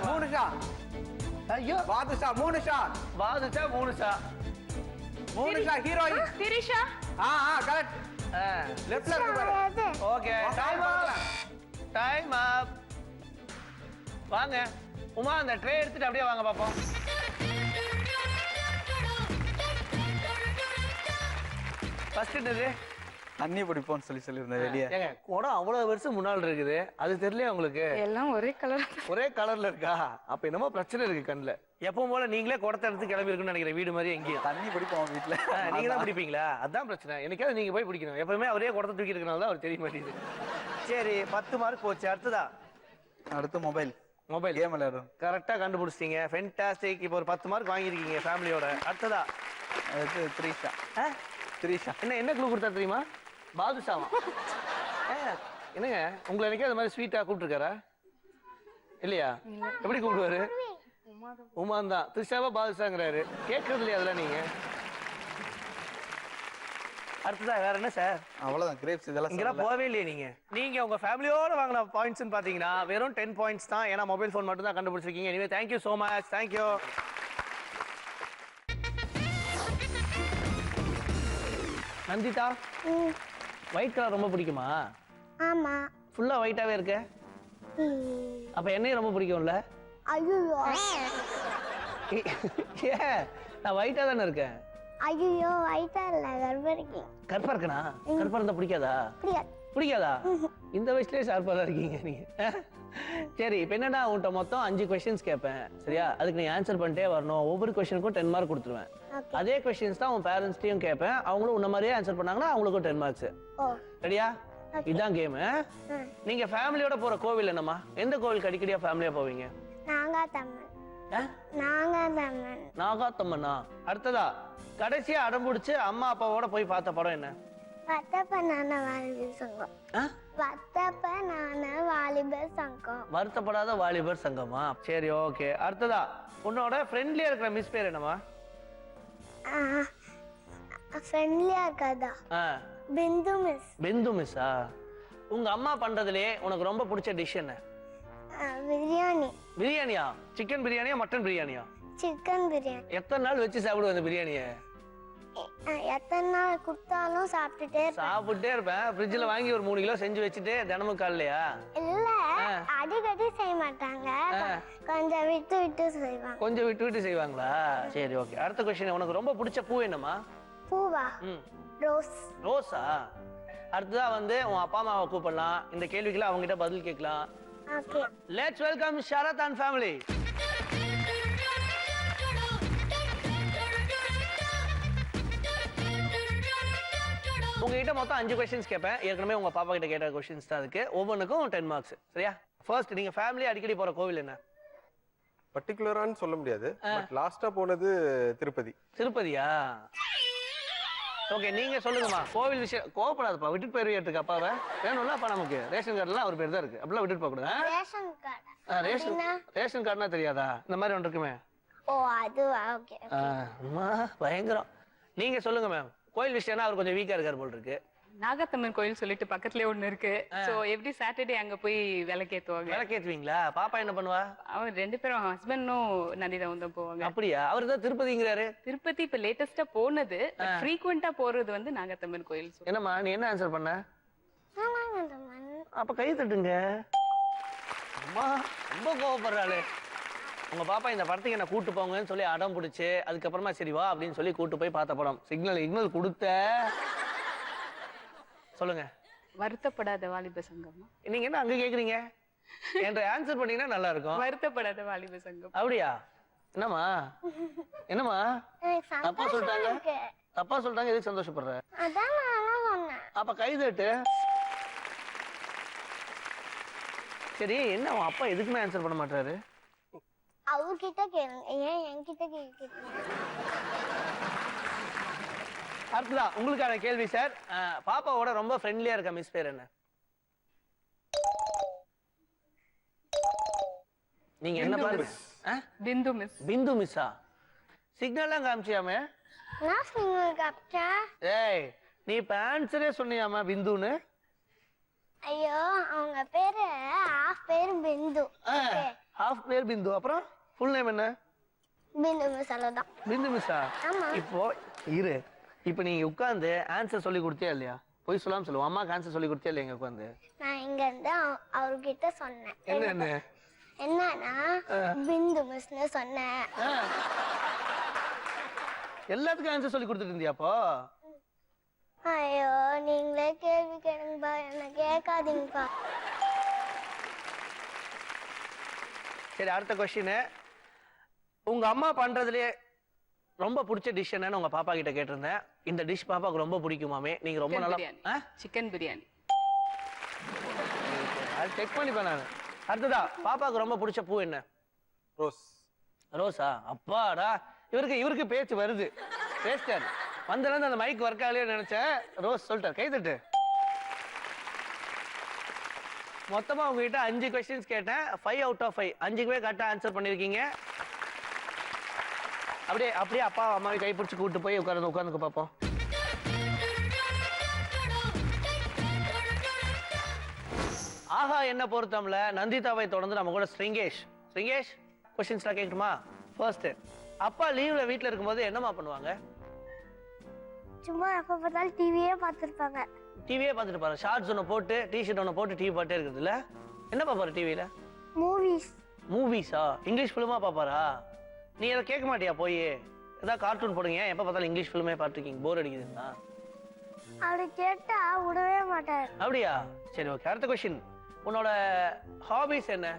மூணு ஷா. ஐயோ பாதுஷா 3 ஷா. வாதுச்சா 3 ஷா. 3 ஷா ஹீரோயின். திரிஷா. கரெக்ட். லெஃப்ட்ல இருக்கு பாரு. Okay time up. வாங்க உமா அந்த ட்ரே எடுத்துட்டு அப்படியே வாங்க பாப்போம். ஃபர்ஸ்ட் என்னது? தண்ணி பிடிப்போம்னு சொல்லியிருந்தேன் வெளியே. ஏங்க குடம் அவ்வளவு வருஷம் முன்னாள் இருக்குது, அது தெரியலையா உங்களுக்கு? எல்லாம் ஒரே கலர்ல இருக்கா? அப்ப என்னமோ பிரச்சனை இருக்கு கண்ணுல. எப்பவும் போல நீங்களே குடத்தை எடுத்து கிளம்பி இருக்குன்னு நினைக்கிறேன், வீடு மாதிரி எங்கேயும். தண்ணி பிடிப்போம் வீட்டுல. நீங்க தான் பிடிப்பீங்களா? அதான் பிரச்சனை. எனக்காவது நீங்க போய் பிடிக்கணும். எப்பவுமே அவரே குடத்தை தூக்கி இருக்கனால தான் அவர் தெரிய மாட்டேங்குது. சரி 10 மார்க் போச்சு. அடுத்து மொபைல் கேம் விளையாடுறோம். கரெக்டா கண்டுபிடிச்சிட்டீங்க. ஃபென்டாஸ்டிக். இப்போ ஒரு 10 மார்க் வாங்கியிருக்கீங்க ஃபேமிலியோட. அடுத்ததா அடுத்து த்ரீஷா. என்ன க்ளூ கொடுத்தா தெரியுமா? பாதுஷாவா? என்னங்க உங்களை எனக்கே அது மாதிரி ஸ்வீட்டா கூப்பிட்டுருக்காரா இல்லையா? எப்படி கூப்பிடுவாரு? உமான் தான். த்ரிஷாவா பாதுஷாங்கிறாரு. கேட்கறது இல்லையா அதெல்லாம் நீங்க? அடுத்ததா வேற என்ன சார்? அவ்வளவுதான். கிரேப்ஸ் இதெல்லாம் இங்கெல்லாம் போவே இல்லையே நீங்க. நீங்க உங்க ஃபேமிலியோட வாங்கின பாயிண்ட்ஸ் பாத்தீங்கன்னா வெறும் 10 பாயிண்ட்ஸ் தான். ஏன்னா மொபைல் ஃபோன் மட்டும் தான் கண்டுபிடிச்சிருக்கீங்க. Anyway thank you so much. Thank you. Nandita, white colour ரொம்ப பிடிக்குமா? ஆமா. ஃபுல்லா ஒயிட்டாவே இருக்க. அப்ப என்னையும் ரொம்ப பிடிக்கும்ல? ஐயோ நான் ஒயிட்டா தானே இருக்கேன். ஐயோ ஒயிட்டா இல்ல, கர்ப்பா இருக்கேன். கருப்பா இருக்கனா? கருப்பா இருந்தா பிடிக்காதா? பிடிக்காதா? இந்த வயசுலயே ஷார்ப்பா தான் இருக்கீங்க நீங்க. சரி இப்போ என்னன்னா உன்கிட்ட மொத்தம் 5 கொஸ்டின்ஸ் கேட்பேன் சரியா? அதுக்கு நீ ஆன்சர் பண்ணிட்டே வரணும். ஒவ்வொரு கொஸ்டினுக்கும் 10 மார்க் கொடுத்துருவேன். அதே கொஸ்டின்ஸ் தான் உன் பேரண்ட்ஸ்டையும் கேட்பேன். அவங்களும் உன்ன மாதிரியே ஆன்சர் பண்ணாங்கன்னா அவங்களுக்கும் 10 மார்க்ஸ். ரெடியா? இதான் கேம். நீங்க ஃபேமிலியோட போற கோவில் என்னமா? எந்த கோவிலுக்கு அடிக்கடியா ஃபேமிலியா போவீங்க? நாகாத்தம்மனா? அடுத்ததா கடைசியா அடம்பிடிச்சு அம்மா அப்பாவோட போய் பார்த்த படம் என்ன? வருத்தப்படாத வாலிபர் சங்கமா? சரி ஓகே. அடுத்ததா உன்னோட ஃப்ரெண்ட்லியா இருக்கிற மிஸ் பேர் என்னமா? ஃப்ரெண்ட்லியா இருக்காதா? பிந்து மிஸ். பிந்து மிஸ்ஸா? உங்க அம்மா பண்றதுலயே உனக்கு ரொம்ப பிடிச்ச டிஷ் என்ன? பிரியாணி. பிரியாணியா? சிக்கன் பிரியாணியா மட்டன் பிரியாணியா? சிக்கன் பிரியாணி. எத்தனை நாள் வச்சு சாப்பிடுவ அந்த பிரியாணிய? எத்தனை நாள் கொடுத்தாலும் சாப்பிட்டுட்டே இருப்பேன். ஃப்ரிட்ஜ்ல வாங்கி ஒரு 3 கிலோ செஞ்சு வச்சுட்டு தினமும் காலையா? இல்ல அடிக்கடி செய்ய மாட்டாங்க, கொஞ்சம் விட்டு விட்டு செய்வாங்க. கொஞ்சம் விட்டு விட்டு செய்வாங்களா? சரி ஓகே. அடுத்த கொஸ்டின், உனக்கு ரொம்ப பிடிச்ச பூ என்னமா? பூவா? ரோஸ். ரோஸா? அடுத்ததா வந்து உன் அப்பா அம்மாவை கூப்பிடலாம். இந்த கேள்விக்கெல்லாம் அவங்க கிட்ட பதில் கேட்கலாம். Okay. Let's welcome Sharath and family. உங்ககிட்ட மொத்தம் 5 கொஸ்டின்ஸ் கேட்பேன். ஏற்கனவே உங்க பாப்பா கிட்ட கேட்ட கொஸ்டின்ஸ் தான் இருக்கு. ஒவ்வொன்றுக்கும் 10 மார்க்ஸ். சரியா? ஃபர்ஸ்ட் நீங்க ஃபேமிலி அடிக்கடி போற கோவில் என்ன? பர்டிகுலரான்னு சொல்ல முடியாது, பட் லாஸ்டா போனது திருப்பதி. திருப்பதியா? ஓகே, நீங்க சொல்லுங்கம்மா. கோவில் விஷயம் கோவப்படாதப்பா, விட்டுட்டு போயிருவியாட்டுக்கு அப்பாவை. வேணும்ல அப்பா, நமக்கு ரேஷன் கார்டுலாம் அவர் பேர் தான் இருக்கு, அப்படிலாம் விட்டுட்டு போக கூடாது. ரேஷன் கார்டு ரேஷன் கார்டுனா தெரியாதா? இந்த மாதிரி ஒன்று இருக்குமே. ஓ அதுவா? ஓகே. அம்மா பயங்கரம். நீங்க சொல்லுங்க மேம். கோயில் விஷயம்னா அவர் கொஞ்சம் வீக்கா இருக்காரு போல் இருக்கு. நாகத்தம்மன் கோயில் சொல்லிட்டு பக்கத்துலயே ஒண்ணு இருக்கு. சோ எவ்ரி சாட்டர்டே அங்க போய் விளக்கேத்துவாங்க. விளக்கேத்துவீங்களா? பாப்பா என்ன பண்ணுவா? அவன் 2 பேரும் ஹஸ்பண்டும் நந்திதாவும் தான் போவாங்க. அப்படியா? அவர் தான் திருப்பதிங்கிறாரு. திருப்பதி இப்ப லேட்டஸ்டா போனது, ஃப்ரீக்வெண்டா போறது வந்து நாகத்தம்மன் கோயில். என்னம்மா நீ என்ன ஆன்சர் பண்ண? அப்ப கை தட்டுங்க. அம்மா ரொம்ப கோவப்படுறாளு. உங்க பாப்பா இந்த படத்துக்கு என்ன கூட்டு போங்கன்னு சொல்லி அடம் பிடிச்சு, அதுக்கப்புறமா சரி வா அப்படின்னு சொல்லி கூட்டு போய் பார்த்த படம். சிக்னல் கொடுத்த. சொல்லுங்க. வருத்தப்படாத வாலிப சங்கம். நீங்க என்ன அங்க கேக்குறீங்க? என்ற ஆன்சர் பண்ணீங்கன்னா நல்லா இருக்கும். வருத்தப்படாத வாலிப சங்கம். அப்படியா? என்னம்மா என்னம்மா தப்பா சொல்லிட்டாங்க? தப்பா சொல்லிட்டாங்க, எதுக்கு சந்தோஷப்படுற? அதான் நானும் சொன்னேன். அப்ப கை தட்டு. சரி, என்ன உன் அப்பா எதுக்குமே ஆன்சர் பண்ண மாட்டாரு? அவர்கிட்ட கேளுங்க, ஏன் என்கிட்ட கேக்குறீங்க? அடுத்ததா உங்களுக்கான கேள்வி சார். பாப்பாவோட ரொம்ப ஃப்ரெண்ட்லியா இருக்க மிஸ் பேர் என்ன? நீங்க என்ன பாருங்க. பிந்து மிஸ். பிந்து மிஸ்ஸா? சிக்னல்லாம் காமிச்சியாமே? நான் சிக்னல் காமிச்சா? ஏய், நீ இப்ப ஆன்சரே சொன்னியாமா பிந்துன்னு? ஐயோ, அவங்க பேரு ஹாஃப் பேர் பிந்து. ஹாஃப் பேர் பிந்து, அப்புறம் ஃபுல் நேம் என்ன? பிந்து மிஸ் அவ்வளவுதான். பிந்து மிஸ்ஸா? ஆமா. இப்போ இரு, இப்போ நீங்க உட்கார்ந்து ஆன்சர் சொல்லி கொடுத்தியா இல்லையா? போய் சொல்லாம சொல்லுவோம். அம்மாக்கு ஆன்சர் சொல்லி கொடுத்தியா இல்லையா? இங்க உட்கார்ந்து நான் இங்க இருந்து அவர்கிட்ட சொன்னேன். என்னன்னு? என்னன்னா பிந்து மிஸ்னு சொன்னேன். எல்லாத்துக்கும் ஆன்சர் சொல்லி கொடுத்துட்டு இருந்தியா அப்போ? ஐயோ, நீங்களே கேள்வி கேளுங்கப்பா, என்ன கேட்காதீங்கப்பா. சரி, அடுத்த கொஸ்டின். உங்க அம்மா பண்றதுலயே ரொம்ப பிடிச்ச டிஷ் என்னன்னு உங்க பாப்பா கிட்ட கேட்டிருந்தேன். இந்த டிஷ் பாப்பாக்கு ரொம்ப பிடிக்குமாமே. நீங்க ரொம்ப நல்லா சிக்கன் பிரியாணி. அது செக் பண்ணிப்பேன் நான். அடுத்ததா பாப்பாக்கு ரொம்ப பிடிச்ச பூ என்ன? ரோஸ். ரோஸா? அப்பாடா, இவருக்கு பேச்சு வருது. பேசிட்டாரு. வந்ததுல அந்த மைக் ஒர்க் ஆகலையே நினைச்சேன். ரோஸ் சொல்லிட்டார். கை தட்டு. மொத்தமா உங்ககிட்ட 5 கொஸ்டின்ஸ் கேட்டேன். 5 out of 5. 5க்குமே கரெக்டா ஆன்சர் பண்ணிருக்கீங்க. அப்படியே அப்பா அம்மாவை கை பிடிச்சி கூட்டு போய் உட்காந்துக்க பார்ப்போம். ஆஹா என்ன பொறுத்தம்ல நந்திதாவை தொடர்ந்து நம்ம கூட ஸ்ரிங்கேஷ் கொஸ்டின்ஸ்லாம் கேட்கணுமா? ஃபர்ஸ்ட், அப்பா லீவ்ல வீட்ல இருக்கும்போது என்னமா பண்ணுவாங்க? சும்மா எப்ப பார்த்தாலும் டிவியே பார்த்துருப்பாங்க. டிவியே பார்த்துட்டு பாரு. ஷார்ட்ஸ் ஒன்று போட்டு டிஷர்ட் ஒன்று போட்டு டிவி பாட்டே இருக்குது இல்ல? என்ன பாப்பாரு டிவியில? மூவிஸா? இங்கிலீஷ் ஃபிலிமா பாப்பாரா? நீ அதை கேட்க மாட்டியா? போய் ஏதாவது கார்ட்டூன் போடுங்க. எப்ப பார்த்தாலும் இங்கிலீஷ் ஃபிலிமே பார்த்துருக்கீங்க, போர் அடிக்குதுன்னா? அப்படி கேட்டா விடவே மாட்டாரு. அப்படியா? சரி, ஓகே. அடுத்த கொஸ்டின், உன்னோட ஹாபிஸ் என்ன?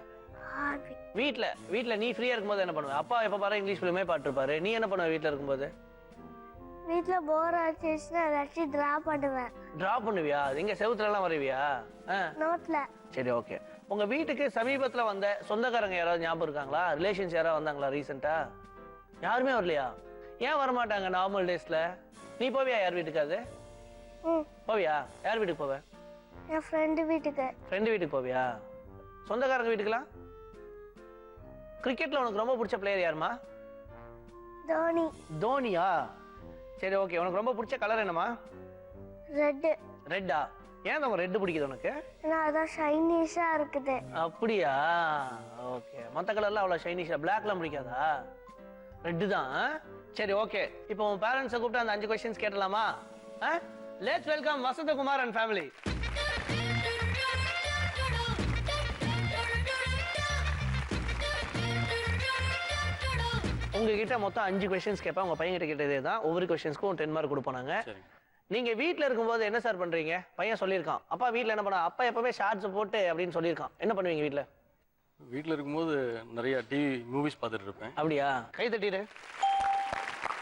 வீட்ல நீ ஃப்ரீயா இருக்கும்போது என்ன பண்ணுவ? அப்பா எப்ப பாரு இங்கிலீஷ் ஃபிலிமே பாத்துருப்பாரு. நீ என்ன பண்ணுவ வீட்ல இருக்கும்போது? வீட்ல போர் ஆச்சுன்னா ஏதாச்சும் டிரா பண்ணுவேன். டிரா பண்ணுவியா? எங்க செவுத்துல எல்லாம் வரைவியா? நோட்ல. சரி, ஓகே. உங்க வீட்டுக்கு சமீபத்துல வந்த சொந்தக்காரங்க யாராவது ஞாபகம் இருக்காங்களா? ரிலேஷன்ஸ் யாராவது வந்தாங்களா ரீசெண்டா? யாருமே வரலையா? ஏன் வரமாட்டாங்க நார்மல் டேஸ்ல? நீ போவியா யார் வீட்டுக்காது? போவியா? யார் வீட்டுக்கு போவ? என் ஃப்ரெண்டு வீட்டுக்கு. ஃப்ரெண்டு வீட்டுக்கு போவியா? சொந்தக்காரங்க வீட்டுக்குலாம்? கிரிக்கெட்ல உனக்கு ரொம்ப பிடிச்ச பிளேயர் யாருமா? தோனி. தோனியா? சரி, ஓகே. உனக்கு ரொம்ப பிடிச்ச கலர் என்னமா? ரெட். ரெட்டா? ஏன் நம்ம ரெட் பிடிக்குது உனக்கு? ஏன்னா அதான் ஷைனிஷா இருக்குது. அப்படியா? ஓகே. மற்ற கலர்லாம் அவ்வளோ ஷைனிஷா? பிளாக்லாம் பிடிக்காதா? ரெட்டு தான். சரி, ஓகே. இப்போ உன் பேரண்ட்ஸை கூப்பிட்டு அந்த 5 கொஸ்டின்ஸ் கேட்டலாமா? Let's welcome Vasanthakumar and family. உங்ககிட்ட மொத்தம் 5 கொஸ்டின்ஸ் கேட்பேன். உங்க பையன் கிட்ட கேட்டதே தான். ஒவ்வொரு கொஸ்டின்ஸ்க்கும் 10 மார்க் கொடுப்போம் நாங்க. நீங்க வீட்ல இருக்கும்போது என்ன சார் பண்றீங்க? பையன் சொல்லியிருக்கான், அப்பா வீட்ல என்ன பண்ண? அப்பா எப்பவுமே ஷார்ட்ஸ் போட்டு அப்படின்னு சொல்லியிருக்கான். என்ன பண்ணுவீங்க வீட்ல? வீட்டில் இருக்கும்போது நிறைய டிவி மூவிஸ் பார்த்துட்டு இருப்பேன். அப்படியா? கை தட்டிடு.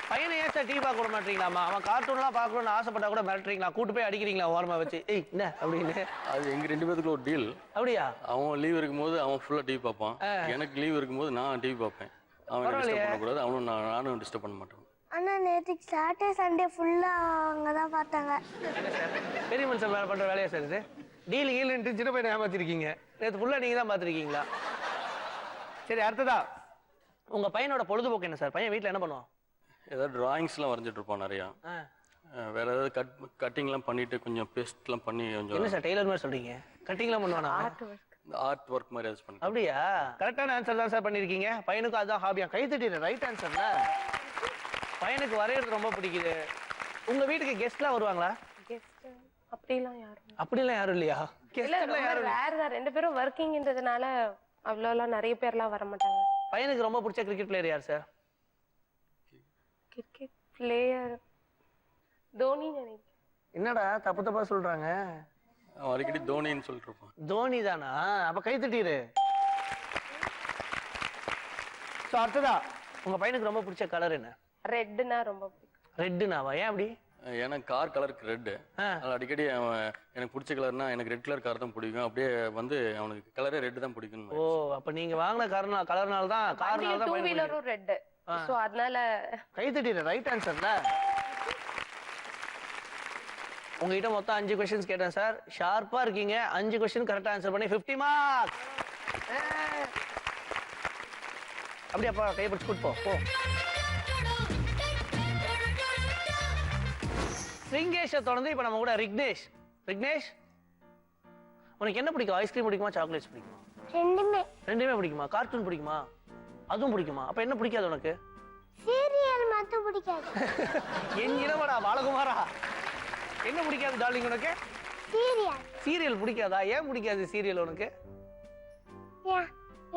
பையனை ஏன் சார் டிவி பார்க்க விட மாட்டீங்களாமா? அவன் கார்ட்டூன்லாம் பார்க்கணும்னு ஆசைப்பட்டா கூட மிரட்டுறீங்களா? கூட்டு போய் அடிக்கிறீங்களா ஓரமா வச்சு? ஏய் என்ன அப்படின்னு? அது எங்க 2 பேத்துக்குள்ள ஒரு டீல். அப்படியா? அவன் லீவ் இருக்கும்போது அவன் ஃபுல்லா டிவி பார்ப்பான், எனக்கு லீவ் இருக்கும்போது நான் டிவி பார்ப்பேன். அவன் டிஸ்டர்ப் பண்ணக்கூடாது, நானும் டிஸ்டர்ப் பண்ண மாட்டேன். ஆனா நேற்றுக்கு சாட்டர்டே சண்டே ஃபுல்லா அவங்க தான் பார்த்தாங்க. பெரிய மனுஷன் வேலை பண்ற வேலையா சார் இது? டீல் கீழ்ன்ட்டு சின்ன பையனை ஏமாத்திருக்கீங்க. நேற்று ஃபுல்லா நீங்க தான் பார்த்துருக்கீங்களா? சரி, அடுத்ததா உங்க பையனோட பொழுதுபோக்கு என்ன சார்? பையன் வீட்டில் என்ன பண்ணுவான்? ஏதாவது டிராயிங்ஸ்லாம் வரைஞ்சிட்டு இருப்பான் நிறையா. வேற ஏதாவது கட்டிங்லாம் பண்ணிட்டு கொஞ்சம் பேஸ்ட்லாம் பண்ணி கொஞ்சம். என்ன சார் டெய்லர் மாதிரி சொல்றீங்க? கட்டிங்லாம் பண்ணுவானா? ஆர்ட் ஒர்க் மாதிரி ஏதாவது பண்ணி. அப்படியா? கரெக்டான ஆன்சர் தான் சார் பண்ணிருக்கீங்க. பையனுக்கு அதுதான் ஹாபியா. கை தட்டிடுற ரைட் ஆன்சர்ல. பையனுக்கு வரையறது ரொம்ப பிடிக்குது. உங்க வீட்டுக்கு கெஸ்ட்லாம் வருவாங்களா? கெஸ்ட் அப்படிலாம் யாரும் அப்படிலாம் யாரும் இல்லையா? இல்ல, ரொம்ப ரேர் தான். 2 பேரும் வர்க்கிங்ன்றதுனால அவ்வளோலாம் நிறைய பேர்லாம் வர மாட்டாங்க. பையனுக்கு ரொம்ப பிடிச்ச கிரிக்கெட் பிளேயர் யார் சார்? கிரிக்கெட் பிளேயர் தோனி நினைக்கிறேன். என்னடா தப்பு தப்பா சொல்றாங்க? அவன் அடிக்கடி தோனின்னு சொல்லிட்டு இருப்பான். தோனி தானா? அப்ப கை தட்டிடு. சோ அடுத்ததா உங்க பையனுக்கு ரொம்ப பிடிச்ச கலர் என்ன? ரெட்னா ரொம்ப பிடிக்கும். ரெட்னாவா? ஏன் அப்படி? ஏன்னா கார் கலருக்கு ரெட்டு. அடிக்கடி அவன் எனக்கு பிடிச்ச கலர்னா எனக்கு ரெட் கலர் கார் தான் பிடிக்கும். அப்படியே வந்து அவனுக்கு கலரே ரெட் தான் பிடிக்கும். ஓ, அப்ப நீங்க வாங்கின கலர்னால தான் கார்னால தான் 2 வீலரும் ரெட். சோ அதனால கை தட்டிடு ரைட் ஆன்சர்ல. உங்ககிட்ட மொத்தம் 5 क्वेश्चंस கேட்டேன் சார். ஷார்ப்பா இருக்கீங்க. 5 क्वेश्चन கரெக்ட்டா ஆன்சர் பண்ணி 50 மார்க்ஸ். அப்படியே அப்பா கை பிடிச்சு கூட்டு போ. ரிங்கேஷை தொடர்ந்து இப்போ நம்ம கூட ரிக்னேஷ். ரிக்னேஷ், உனக்கு என்ன பிடிக்கும்? ஐஸ்கிரீம் பிடிக்குமா, சாக்லேட்ஸ் பிடிக்குமா? ரெண்டுமே பிடிக்குமா? கார்ட்டூன் பிடிக்குமா? அதுவும் பிடிக்குமா? அப்ப என்ன பிடிக்காது உனக்கு? சீரியல் மட்டும் பிடிக்காது. என்கிடமாடா பாலகுமாரா, என்ன பிடிக்காது டார்லிங் உனக்கு? சீரியல் பிடிக்காதா? ஏன் பிடிக்காது சீரியல் உனக்கு?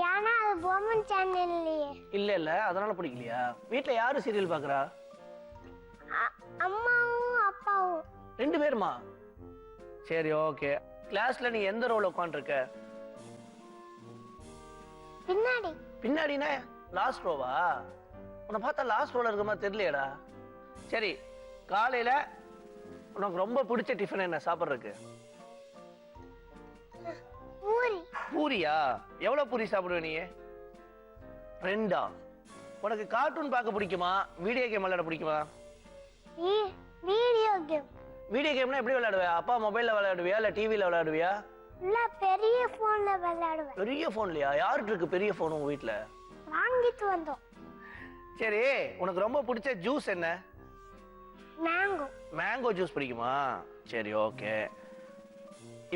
ஏன்னா அது பொம்மை சேனல் இல்லையே. இல்ல அதனால பிடிக்கலையா? வீட்ல யாரு சீரியல் பாக்குறா? அம்மாவும் அப்பாவும் 2 பேருமா? சரி, ஓகே. கிளாஸ்ல நீ எந்த ரோல உட்கார்ந்திருக்க? பின்னாடி. பின்னாடினா லாஸ்ட் ரோவா? உன்னை பார்த்தா லாஸ்ட் ரோல இருக்க மாதிரி தெரியலையடா. சரி, காலையில உனக்கு ரொம்ப பிடிச்ச டிஃபன் என்ன சாப்பிட்றதுக்கு? பூரி. பூரியா? எவ்வளவு பூரி சாப்பிடுவ நீ? 2. உனக்கு கார்ட்டூன் பார்க்க பிடிக்குமா, வீடியோ கேம் விளையாட பிடிக்குமா? Video game. வீடியோ கேம்னா எப்படி விளையாடுவியா? அப்பா மொபைல்ல விளையாடுவியா இல்ல டிவில விளையாடுவியா? இல்ல பெரிய போன்ல விளையாடுவேன். பெரிய போன்லயா? யாருக்கு இருக்கு பெரிய போன் உங்க வீட்ல? வாங்கிட்டு வந்தோம். சரி, உனக்கு ரொம்ப பிடிச்ச ஜூஸ் என்ன? மேங்கோ ஜூஸ் பிடிக்குமா? சரி, ஓகே.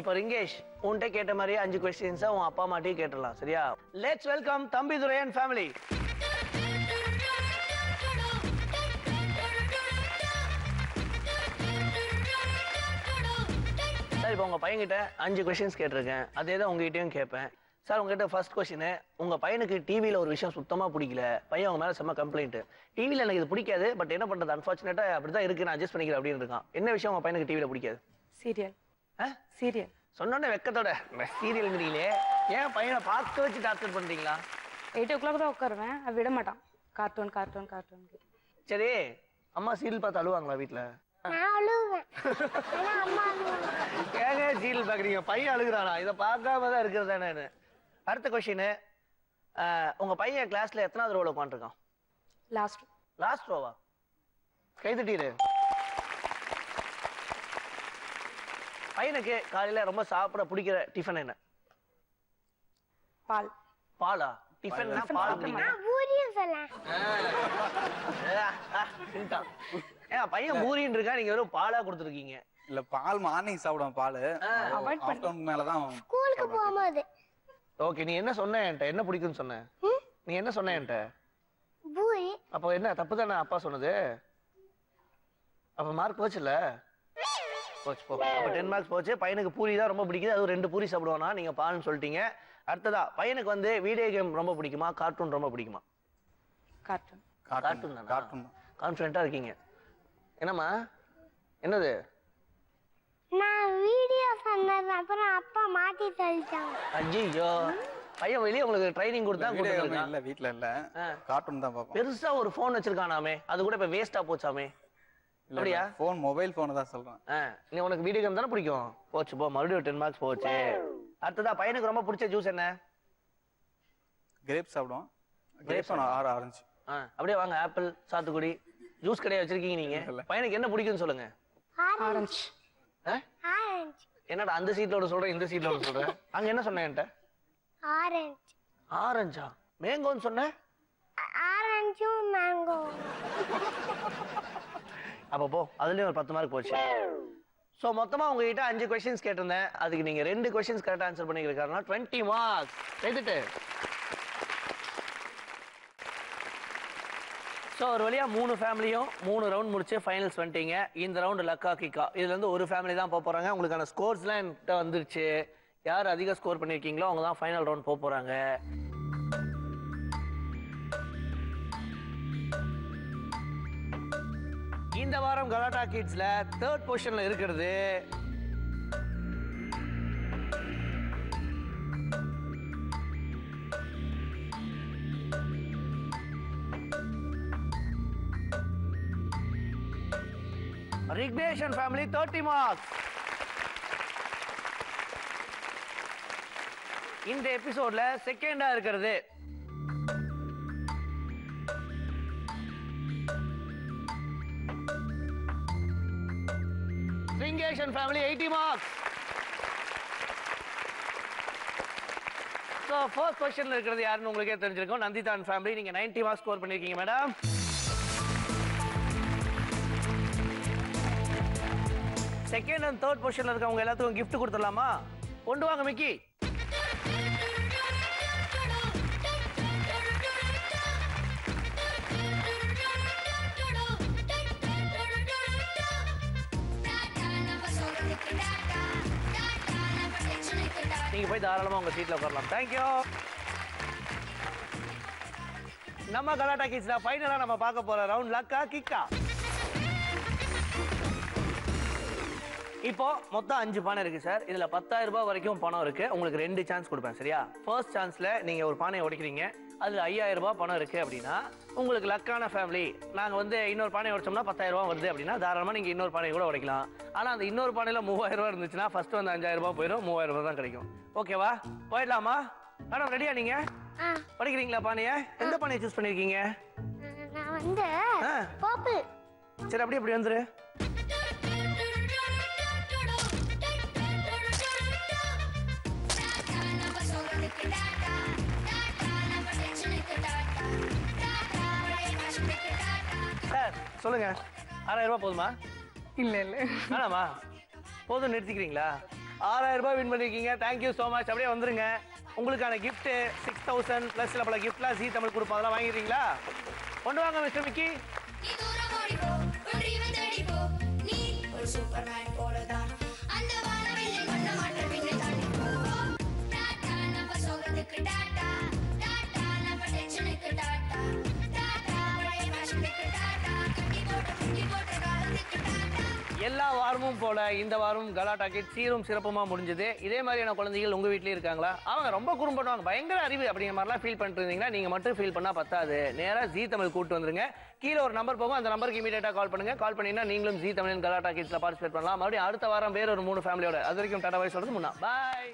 இப்போ ரிங்கேஷ், உன்கிட்ட கேட்ட மாதிரியே 5 क्वेश्चंस உன் அப்பா அம்மாட்டையும் கேட்டுடலாம், சரியா? Let's welcome Thambidurai and family. Sir, இப்போ உங்க பையன்கிட்ட 5 क्वेश्चंस கேட்டிருக்கேன். அதே தான் உங்ககிட்டயும் கேட்பேன். சார், உங்ககிட்ட ஃபர்ஸ்ட் क्वेश्चन, உங்க பையனுக்கு டிவில ஒரு விஷயம் சுத்தமா பிடிக்கல. பையன் உங்க மேல செம்ம கம்ப்ளைண்ட். டிவில எனக்கு இது பிடிக்காது, பட் என்ன பண்றது, அன்பார்ச்சுனேட்டா அப்படிதான் இருக்கு, நான் அட்ஜஸ்ட் பண்ணிக்கிறேன் அப்படின்னு இருக்கான். என்ன விஷயம் உங்க பையனுக்கு டிவில பிடிக்காது? சீரியல். சீரியல் சொன்னோன்னே வெக்கத்தோட சீரியல்ங்கிறீங்களே, ஏன் பையனை பார்க்க வச்சு டார்ச்சர் பண்றீங்களா? 8 o'clock தான் உட்காருவேன், அது விட மாட்டான். Cartoon cartoon cartoon. சரி, அம்மா சீரியல் பார்த்து அழுவாங்களா வீட்டுல? நான் அழுவேன். ஆனா அம்மா அழுவாங்க. ஏங்க சீரியல் பாக்குறீங்க? பையன் அழுகுறானா? இதை பார்க்காம தான் இருக்கிறது தானே. அடுத்த கொஸ்டின், உங்க பையன் கிளாஸ்ல எத்தனாவது ரோல உட்காந்துருக்கான்? லாஸ்ட் ரோவா? கை தட்டிடு. பையனுக்கு காலையில ரொம்ப சாப்பிட பிடிக்கிற டிஃபன் என்ன? பால். பாலா? டிஃபன்னா பால் பிடிக்கும். பூரியும் சொல்லலாம். ஏன் பையன் பூரின்னு இருக்கா, நீங்க வெறும் பாலா கொடுத்துருக்கீங்க? இல்ல, பால் மார்னிங் சாப்பிடுவேன். பால் ஆஃப்டர்நூன் மேல தான் ஸ்கூலுக்கு போகும்போது. ஓகே, நீ என்ன சொன்ன என்கிட்ட? என்ன பிடிக்கும்னு சொன்ன? நீ என்ன சொன்ன என்கிட்ட? பூரி. அப்போ என்ன தப்பு தானே அப்பா சொன்னது? அப்ப மார்க் போச்சுல்ல? போச்சு, போ. அப்ப 10 மார்க்ஸ் போச்சு. பையனுக்கு பூரி தான் ரொம்ப பிடிக்குது, அது 2 பூரி சாப்பிடுவானா, நீங்க பால்னு சொல்லிட்டீங்க. அடுத்ததா, பையனுக்கு வந்து வீடியோ கேம் ரொம்ப பிடிக்குமா, கார்ட்டூன் ரொம்ப பிடிக்குமா? கார்ட்டூன். கார்ட்டூன் தானா? கார்ட்டூன். கான்ஃபிடென்ட்டா இருக்கீங்க. என்னம்மா, என்னது? நான் வீடியோ சொன்னது அப்புறம் அப்பா மாத்தி தள்ளிட்டாங்க. ஐயோ, பையன் வெளியே உங்களுக்கு ட்ரைனிங் கொடுத்தா வீடியோ கொடுத்துருக்கான். இல்ல வீட்ல இல்ல கார்ட்டூன் தான் பாப்போம். பெருசா ஒரு போன் வச்சிருக்கானாமே அது கூட இப்ப வேஸ்டா போச்சாமே. அப்படியா? போன் மொபைல் போன் தான் சொல்றேன். நீ உனக்கு வீடியோ கேம் தானே பிடிக்கும்? போச்சு போ, மறுபடியும் 10 மார்க்ஸ் போச்சு. அடுத்ததா பையனுக்கு ரொம்ப பிடிச்ச ஜூஸ் என்ன? கிரேப்ஸ் சாப்பிடுவோம். Grapes orange. அப்படியே வாங்க, ஆப்பிள் சாத்துக்குடி ஜூஸ் கடையா வச்சிருக்கீங்க நீங்க. பையனுக்கு என்ன பிடிக்கும்னு சொல்லுங்க. ஆரஞ்சு. ஆரஞ்சு. என்னடா அந்த சீட்ல ஒரு சொல்றேன் இந்த சீட்ல ஒரு சொல்றேன். அங்க என்ன சொன்னேன் என்கிட்ட? ஆரஞ்சு. ஆரஞ்சா? மேங்கோன்னு சொன்னேன். ஆரஞ்சும் மேங்கோ. அப்போ போ, அதுலயும் ஒரு 10 மார்க் போச்சு. சோ மொத்தமா உங்ககிட்ட 5 கொஸ்டின்ஸ் கேட்டிருந்தேன். அதுக்கு நீங்க 2 கொஸ்டின்ஸ் கரெக்டா ஆன்சர் பண்ணிருக்காருன்னா 20 மார்க்ஸ். எழுதிட்டு ஸோ ஒரு வழியா 3 ஃபேமிலியும் 3 ரவுண்ட் முடிச்சு ஃபைனல்ஸ் வந்துட்டீங்க. இந்த ரவுண்டு லக்கா கிக்கா. இதுல இருந்து ஒரு ஃபேமிலி தான் போக போறாங்க. உங்களுக்கான ஸ்கோர்ஸ்லாம் என்கிட்ட வந்துருச்சு. யார் அதிக ஸ்கோர் பண்ணிருக்கீங்களோ அவங்க தான் ஃபைனல் ரவுண்ட் போக போறாங்க. இந்த வாரம் கலாட்டா கிட்ஸ்ல 3rd பொசிஷன்ல இருக்கிறது ரிக்னேஷன் ஃபேமிலி 30 மார்க்ஸ். இந்த எபிசோட்ல செகண்டா இருக்கிறது ரிங்கேஷன் ஃபேமிலி 80 மார்க்ஸ். சோ ஃபர்ஸ்ட் பொசிஷன்ல இருக்கிறது யாருன்னு உங்களுக்கே தெரிஞ்சிருக்கும். நந்திதான் ஃபேமிலி. நீங்க 90 மார்க்ஸ் ஸ்கோர் பண்ணிருக்கீங்க மேடம். செகண்ட் அண்ட் தேர்ட் பொசிஷன்ல இருக்கவங்க எல்லாத்துக்கும் gift கொடுத்துடலாமா? கொண்டு வாங்க மிக்கி. நீங்க போய் தாராளமா உங்க சீட்ல உட்காரலாம். தேங்க்யூ. நம்ம கலாட்டா கிட்ஸ்ல ஃபைனலா நம்ம பார்க்க போற ரவுண்ட் லக்கா கிக்கா. இப்போ மொத்தம் 5 பானை இருக்கு சார். இதுல 10,000 ரூபாய் வரைக்கும் பணம் இருக்கு. உங்களுக்கு 2 சான்ஸ் கொடுப்பேன், சரியா? ஃபர்ஸ்ட் சான்ஸ்ல நீங்க ஒரு பானையை உடைக்கிறீங்க, அதுல 5,000 ரூபாய் பணம் இருக்கு அப்படின்னா உங்களுக்கு லக்கான ஃபேமிலி. நாங்க வந்து இன்னொரு பானையை உடைச்சோம்னா 10,000 ரூபாய் வருது அப்படின்னா தாராளமா நீங்க இன்னொரு பானையை கூட உடைக்கலாம். ஆனா அந்த இன்னொரு பானையில 3,000 ரூபாய் இருந்துச்சுன்னா ஃபர்ஸ்ட் வந்து 5,000 ரூபாய் போயிடும், 3,000 ரூபாய் தான் கிடைக்கும். ஓகேவா? போயிடலாமா மேடம்? ரெடியா நீங்க? படிக்கிறீங்களா பானையை? எந்த பானையை சூஸ் பண்ணிருக்கீங்க? நான் வந்து பர்பிள். சரி அப்படியே இப்படி வந்துரு. சார் சொல்லுங்க, 6,000 ரூபாய் போதுமா? இல்ல இல்ல வேணாமா? போதும் நிறுத்திக்கிறீங்களா? 6,000 ரூபாய் வின் பண்ணிருக்கீங்க. Thank you so much. அப்படியே வந்துருங்க. உங்களுக்கான gift 6,000 பிளஸ் சில பல கிஃப்ட்லாம் ஜீ தமிழ் கொடுப்போம். அதெல்லாம் வாங்கிடுறீங்களா? கொண்டு வாங்க மிஸ்டர் மிக்கி. எல்லா வாரமும் போல இந்த வாரம் கலாட்டா கிட்ஸ் சீரும் சிறப்புமா முடிஞ்சது. இதே மாதிரியான குழந்தைகள் உங்க வீட்லயே இருக்காங்களா? அவங்க ரொம்ப குறும்பு பண்ணுவாங்க, பயங்கர அறிவு அப்படிங்கிற மாதிரிலாம் ஃபீல் பண்ணிட்டு இருந்தீங்கன்னா நீங்க மட்டும் ஃபீல் பண்ணா பத்தாது. நேரா ஜீ தமிழ் கூட்டு வந்துருங்க. கீழே ஒரு நம்பர் போகும், அந்த நம்பருக்கு இமீடியட்டா கால் பண்ணுங்க. கால் பண்ணீங்கன்னா நீங்களும் ஜீ தமிழின் கலாட்டா கிட்ஸ்ல பார்ட்டிசிபேட் பண்ணலாம். மறுபடியும் அடுத்த வாரம் வேற ஒரு 3 ஃபேமிலியோட. அது வரைக்கும் டாடா பாய் சொல்றது முன்னா. பாய்.